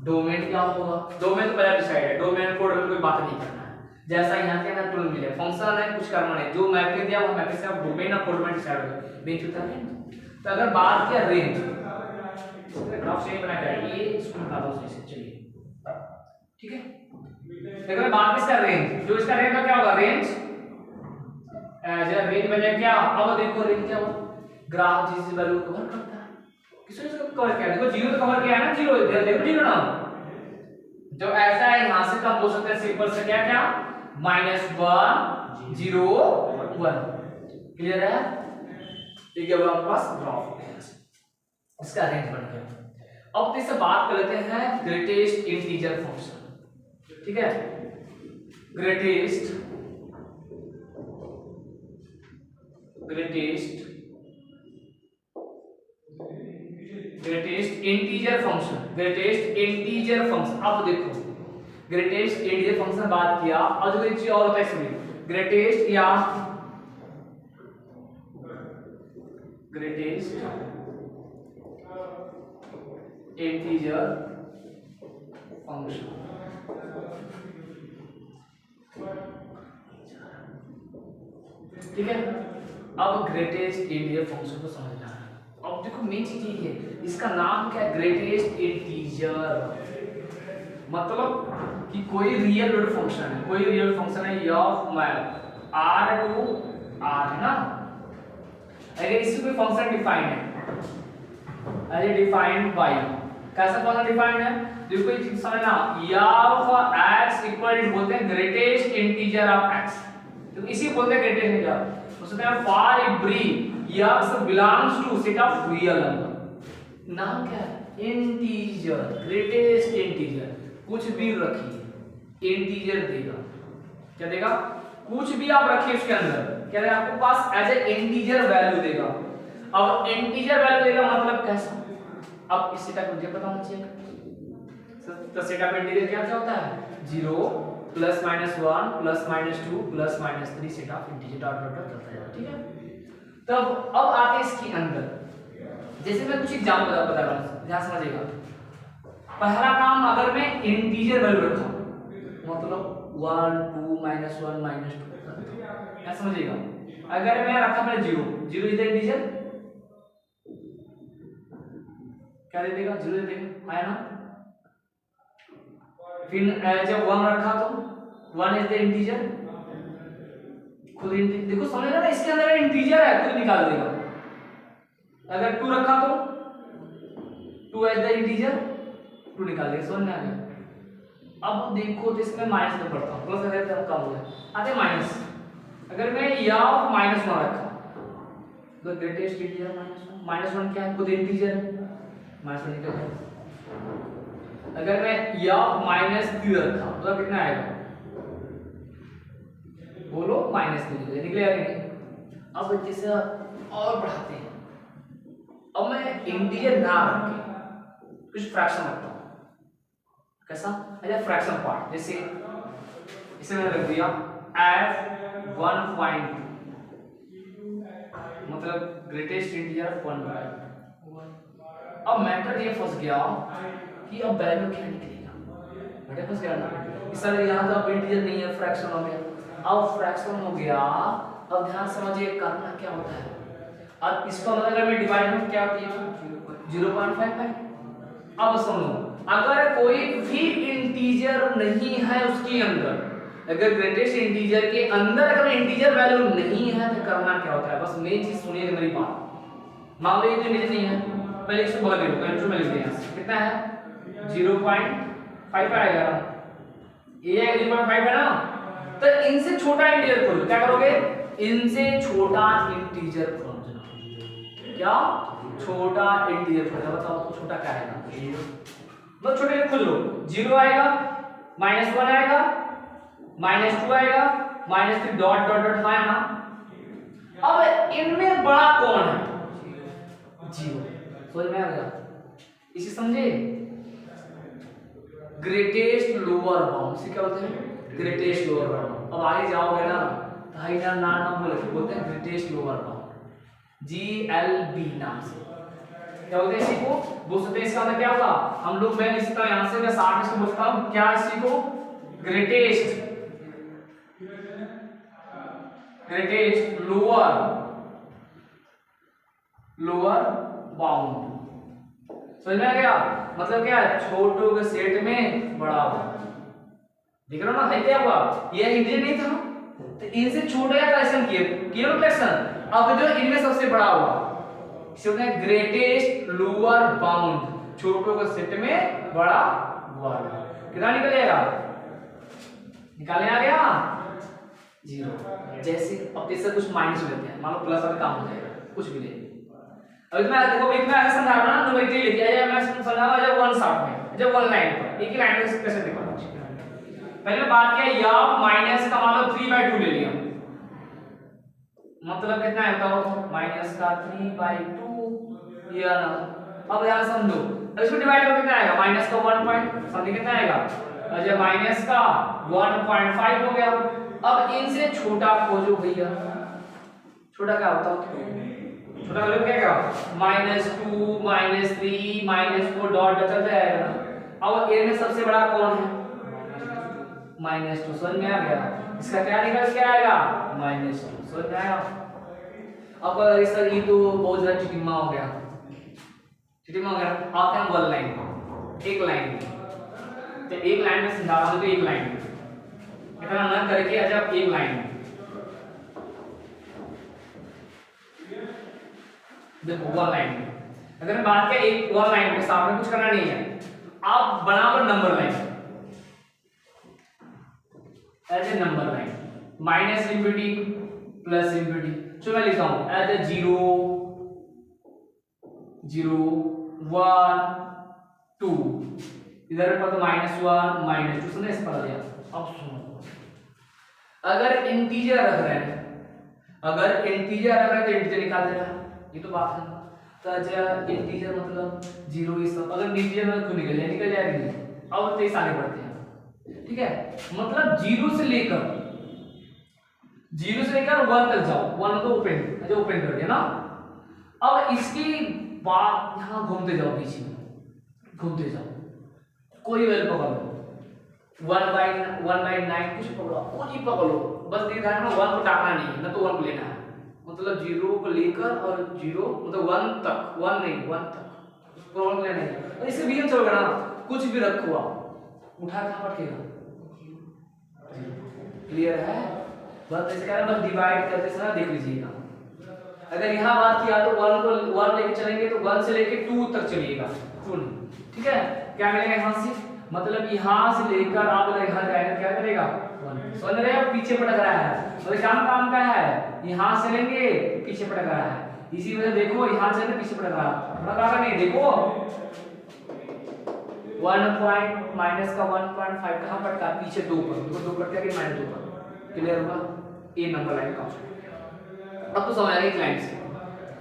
डोमेन क्या होगा, डोमेन तो पहले डिसाइड है, डोमेन कोड में कोई बात नहीं करना है, जैसा यहाँ के ना टूल मिले फंक्शन है, कुछ करना नहीं, जो मैपिंग दिया वो मैपिंग से आप डोमेन और कोड में डिसाइड होगा, रेंज होता है। तो अगर बात किया रेंज, ग्राफ से बना क्या ये इसको बता दो सही से, चलिए ठीक है। अगर बात किसका रेंज, जो इसका रेंज का क्या होगा, रेंज एज अ रेंज बन जाएगा क्या। अब देखो रेंज क्या होगा, ग्राफ जिस वैल्यू कवर करता है, किसने इसको कवर किया, देखो 0 तो कवर किया है ना, 0 इधर देखो 0 ना, जो ऐसा है यहां से कब बोल सकते हैं, सिंपल से क्या क्या -1 0 1, क्लियर है। ठीक है, वो आपके पास ग्राफ इसका रेंज बन गया। अब इससे बात कर लेते हैं ग्रेटेस्ट इंटीजर फंक्शन, ठीक है, greatest integer function, greatest integer function. अब देखो ग्रेटेस्ट इंटीजर फंक्शन बात किया, और जो एक चीज और होता है इसमें ग्रेटेस्ट या ग्रेटेस्ट इंटीजर फंक्शन, ठीक है। अब ग्रेटेस्ट इंटीजर फंक्शन को समझना है। अब देखो मेन चीज ये है, इसका नाम क्या है, ग्रेटेस्ट इंटीजर, मतलब कि कोई रियल वर्ड फंक्शन है, कोई रियल फंक्शन है of map r to r है ना, अगर इसी कोई फंक्शन डिफाइंड है एज डिफाइंड बाय, कैसा फंक्शन डिफाइंड है, देखो ये चीज समझना, ऑफ x इक्वल टू बोलते हैं ग्रेटेस्ट इंटीजर ऑफ x, तो इसी बोलते हैं ग्रेटेस्ट इंटीजर, उसमें for every x belongs to set of real number, नाम क्या है इंटीजर, ग्रेटेस्ट इंटीजर, कुछ भी रखिए इंटीजर देगा, क्या देगा, कुछ भी आप रखिए उसके अंदर क्या देगा, आपको पास एज ए इंटीजर वैल्यू देगा। अब इंटीजर वैल्यू देगा मतलब कैसा, अब इसी तक मुझे पता होना चाहिए, तो सेट ऑफ इंटीजर क्या क्या होता है 0 plus minus 1 plus minus 2 plus minus 3 set of integer dot dot dot चलता जाएगा, ठीक है। तब अब आते हैं इसके अंदर, जैसे मैं कुछ एग्जांपल बता रहा हूं, ध्यान समझिएगा। पहला काम, अगर मैं इंटीजर वैल्यू रखा मतलब 1 2 -1 -2, क्या समझिएगा, अगर मैं रखा मैंने 0 0 इधर इंटीजर क्या दे देगा, 0 दे देगा, आया ना। फिर जब 1 रखा तो 1 इज द इंटीजर, खुद देखो समझ रहे ना, इसके अंदर इंटीजर है, खुद निकाल देगा। अगर 2 रखा तो 2 इज द इंटीजर, 2 निकाल देगा, समझ में आ गया। अब देखो तो इसमें माइनस में पढ़ता हूँ, प्लस है तो कम हो गया, आते माइनस। अगर मैं या ऑफ -1 रखा तो ग्रेटेस्ट इंटीजर -1 क्या है, खुद इंटीजर -1 निकल जाएगा। अगर मैं या -3 रखा तो कितना आएगा, बोलो -3 निकलेगा कि नहीं। अब जैसे और बढ़ाते हैं, अब मैं इंटीजर ना रख के कुछ फ्रैक्शन रखता हूँ, कैसा, अच्छा फ्रैक्शन पार्ट, जैसे इसे मैंने रख दिया f1.2 मतलब ग्रेटेस्ट इंटीजर 1/1। अब मैटर ये फंस गया कि अब वैल्यू क्या निकलेगा, बड़े फंस गया ना। इस तरह यहाँ तो अब इंटीजर नहीं है, फ्रैक्शन हो गया। अब फ्रैक्शन हो गया, अब ध्यान समझिए करना क्या होता है। अब इसको अगर मैं डिवाइड में क्या होती है 0.55। अब सुनो, अगर कोई भी इंटीजर नहीं है उसके अंदर, अगर ग्रेटेस्ट इंटीजर के अंदर अगर इंटीजर वैल्यू नहीं है तो करना क्या होता है, बस मेन चीज सुनिए मेरी बात। मान लो ये तो इंटीजर नहीं है, पहले इसको बगल में रखो, मैं लिख दिया कितना है 0.5 आएगा, ये 0.5 है ना। तो इनसे छोटा इंटीजर खोलो, क्या करोगे, इनसे छोटा इंटीजर खोजना, क्या छोटा इंटीजर खोजना, बताओ तो छोटा क्या आएगा, मतलब छोटे खोज लो, 0 आएगा, -1 आएगा, -2 आएगा, -3 डॉट डॉट डॉट है ना। अब इनमें बड़ा कौन है, 0, समझ में आ गया, इसे समझे। ग्रेटेस्ट लोअर बाउंड से क्या होते हैं, ग्रेटेस्ट लोअर बाउंड। अब आगे जाओगे ना तो हाई ना ना ना बोलते हैं ग्रेटेस्ट लोअर बाउंड, GLB नाम से क्या बोलते हैं इसी को, बोल सकते हैं इसका मतलब क्या होगा, हम लोग मैं लिखता हूं यहां से, मैं 60 इसको बोलता हूं क्या, इसी को ग्रेटेस्ट लोअर बाउंड। समझ में आ गया, मतलब क्या है, छोटों के सेट में बड़ा हुआ, देख रहे हो ना, है क्या हुआ, ये इंटीजर नहीं था तो इनसे छोटा या कलेक्शन किए कलेक्शन, अब जो इनमें सबसे बड़ा हुआ इसे बोलते हैं ग्रेटेस्ट लोअर बाउंड, छोटों के सेट में बड़ा हुआ। कितना निकल जाएगा, निकालने आ गया 0। जैसे अब इससे कुछ माइनस लेते हैं, मान लो प्लस वाला काम हो जाएगा, कुछ भी ले। अब इसमें देखो एक में ऐसा समझाना ना, न्यूमेरिकली लिख दिया जाए, मैं समझाऊंगा जब 1 शॉट में, जब 1 लाइन पर एक ही लाइन में कैसे देखो। पहले बात क्या, या माइनस का मान लो 3/2 ले लिया, मतलब कितना है बताओ, माइनस का 3/2 ये ना। अब यहां समझो, इसको डिवाइड करो कितना आएगा, माइनस का 1 पॉइंट समझिए कितना आएगा, अच्छा माइनस का 1.5 हो गया। अब इनसे छोटा खोजो भैया, छोटा क्या होता है, छोटा वैल्यू क्या क्या, -2 -3 -4 डॉट चलता जाएगा। अब ए में सबसे बड़ा कौन है, -2, समझ में आ गया, इसका क्या निकल के आएगा -2, समझ में आया। अब सर ये तो बहुत ज्यादा चिटिमा हो गया, चिटिमा हो गया, आते हैं 1 लाइन, एक लाइन में, तो एक लाइन में समझा रहा हूं, तो एक लाइन में इतना ना करके अच्छा एक लाइन में देखो 1 लाइन में, अगर मैं बात करें एक 1 लाइन के सामने कुछ करना नहीं है, आप बनाओ number line, as a number line, minus infinity plus infinity, जो मैं लिखता हूं एज ए 0 0 1 2, इधर पर तो -1 -2 सुने इस पर दिया। अब सुनो, अगर इंटीजर रख रहे हैं, अगर इंटीजर रख रहे हैं तो इंटीजर निकाल देना, ये तो बात है। तो अच्छा इंटीजर मतलब 0 ये सब, अगर इंटीजर में क्यों निकल जाएगा नहीं। अब तेज आगे बढ़ते हैं, ठीक है, मतलब 0 से लेकर 1 तक जाओ, 1 को ओपन, अच्छा ओपन कर दिया ना। अब इसकी बात यहां घूमते जाओ, बीच में घूमते जाओ, कोई वैल्यू पकड़ लो, 1/9 कुछ पकड़ो, कुछ ही पकड़ो, बस ये ध्यान रखना 1 को टाकना नहीं है, ना तो 1 को लेना है, मतलब 0 को लेकर और 0 मतलब 1 तक, 1 नहीं 1 तक को 1 लेना है। और इसे भी हम चलोगे ना, कुछ भी रखो आप, उठा कहां रखेगा, क्लियर है, बस इसका है, बस डिवाइड करते समय देख लीजिएगा। अगर यहां बात किया तो 1 को 1 लेके चलेंगे तो 1 से लेके 2 तक चलिएगा, 2, ठीक है, क्या मिलेगा यहां से, मतलब यहाँ से लेकर आप यहाँ जाएगा क्या करेगा 1, समझ रहे हो, पीछे पटक रहा है, तो काम का है, यहाँ से लेंगे पीछे पटक रहा है, इसी वजह देखो यहाँ से पीछे पटक रहा नहीं, देखो 1 पॉइंट माइनस का 1.5 कहाँ पटका, पीछे 2 पर, देखो 2 पटका के माइनस 2 पर, क्लियर हुआ, ए नंबर लाइन का। अब तो समझ आएगा एक लाइन से,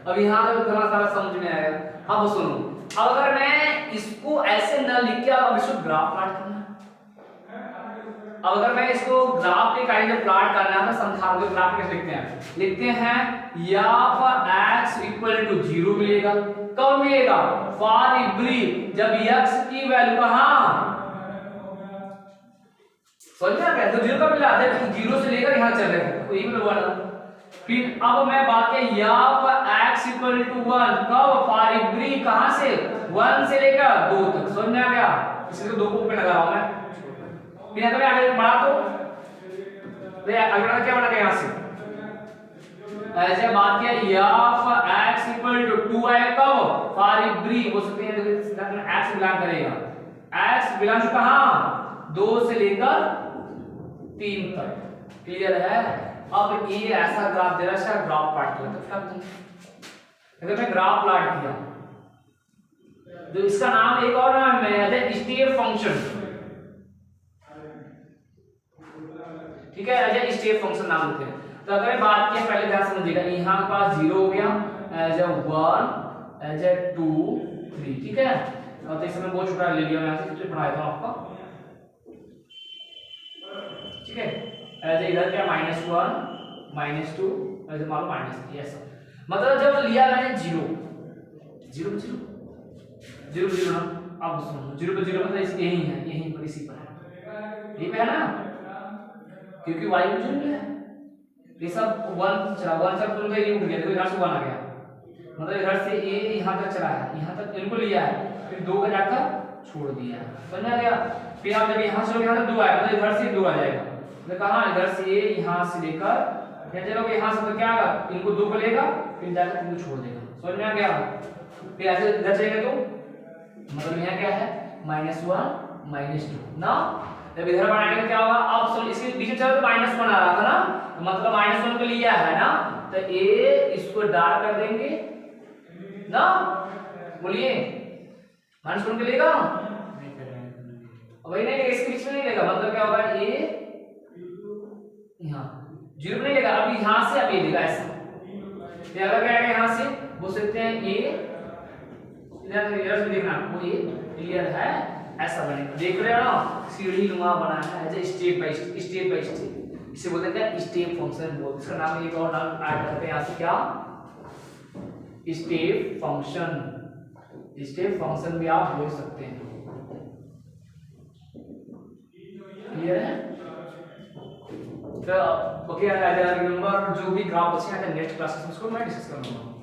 अब यहाँ तक थोड़ा सारा समझ में आएगा। अब सुनो, अब अगर मैं इसको ऐसे न लिख के अब इसको ग्राफ प्लॉट करना, अब अगर मैं इसको ग्राफ के काइंड में प्लॉट करना है तो समझाओगे ग्राफ कैसे लिखते हैं या पर x इक्वल टू 0 मिलेगा, कब मिलेगा, फॉर एवरी जब x की वैल्यू कहां समझ में आ गया, तो 0 कब मिला, 0 से लेकर यहां चल रहे हैं, तो यही मतलब हुआ। फिर अब मैं बात किया यहाँ पर x इक्वल टू 1 कब, फॉर एवरी कहां से 1 से लेकर 2 तक, समझ में आ गया, इसलिए 2 को ऊपर लगा रहा हूं मैं। फिर यहाँ पे आगे बढ़ा तो अगला क्या बना यहाँ से ऐसे बात किया यहाँ पर x इक्वल टू 2 आएगा कब, फॉर एवरी हो सकते हैं x बिलोंग करेगा, x बिलोंग टू कहां 2 से लेकर 3 तक, क्लियर है। अब ये ऐसा ग्राफ दे रहा है, ग्राफ प्लॉट किया, तो अगर मैं ग्राफ प्लॉट किया तो इसका नाम एक और नाम है स्टेप फंक्शन, ठीक है, एज ए स्टेप फंक्शन नाम देते हैं। तो अगर मैं बात किया पहले ध्यान समझिएगा, यहाँ के पास 0 हो गया, एज ए 1 एज ए 2 3, ठीक है, तो इस समय बहुत छोटा ले लिया मैं यहाँ से पढ़ाया था आपका, ठीक है, एज ए इधर क्या -1 -2 एज ए मान लो -3, ऐसा मतलब जब लिया मैंने 0 ना, अब सुनो 0 पे 0 मतलब यही है, यहीं पर इसी पर है, यही पे है ना, क्योंकि y में 0 है, ये सब 1 चला, 1 सब तुरंत ये उठ गया, देखो इधर से 1 आ गया, मतलब इधर से a यहाँ तक चला है, यहाँ तक इनको लिया है, फिर 2 का जाकर छोड़ दिया है, समझ आ गया। फिर आप जब यहाँ से यहाँ तक 2 आया, मतलब इधर से 2 आ जाएगा, मतलब कहाँ इधर से यहाँ से लेकर क्या चलोगे यहाँ से, तो क्या आएगा, इनको 2 को लेगा, फिर जाकर इनको छोड़ देगा, समझ में आ गया। फिर ऐसे इधर चलेगा तो मतलब यहाँ क्या है -1 -2 ना, जब इधर बढ़ाएंगे तो क्या होगा, अब सुन इसके पीछे चलो तो -1 आ रहा था ना, तो मतलब -1 को लिया है ना, तो a इसको डार्क कर देंगे ना, बोलिए -1 को लेगा वही नहीं, इसके बीच में नहीं लेगा, मतलब क्या होगा a यहाँ 0 नहीं लेगा, अभी यहाँ से अब ये लेगा ऐसा, ये अगर क्या है यहाँ से बोल सकते हैं a इधर से देखना वो ये क्लियर है, ऐसा बनेगा, देख रहे हो ना, सीढ़ी नुमा बना है, एज स्टेप बाय स्टेप, इसे बोलते हैं स्टेप फंक्शन बोलते हैं, इसका नाम एक और नाम ऐड करते हैं यहाँ से, क्या स्टेप फंक्शन भी आप बोल सकते हैं, क्लियर है। तो ओके, नंबर जो भी ग्राफ बचे हैं नेक्स्ट क्लासेस में उसको मैं डिस्कस करूंगा।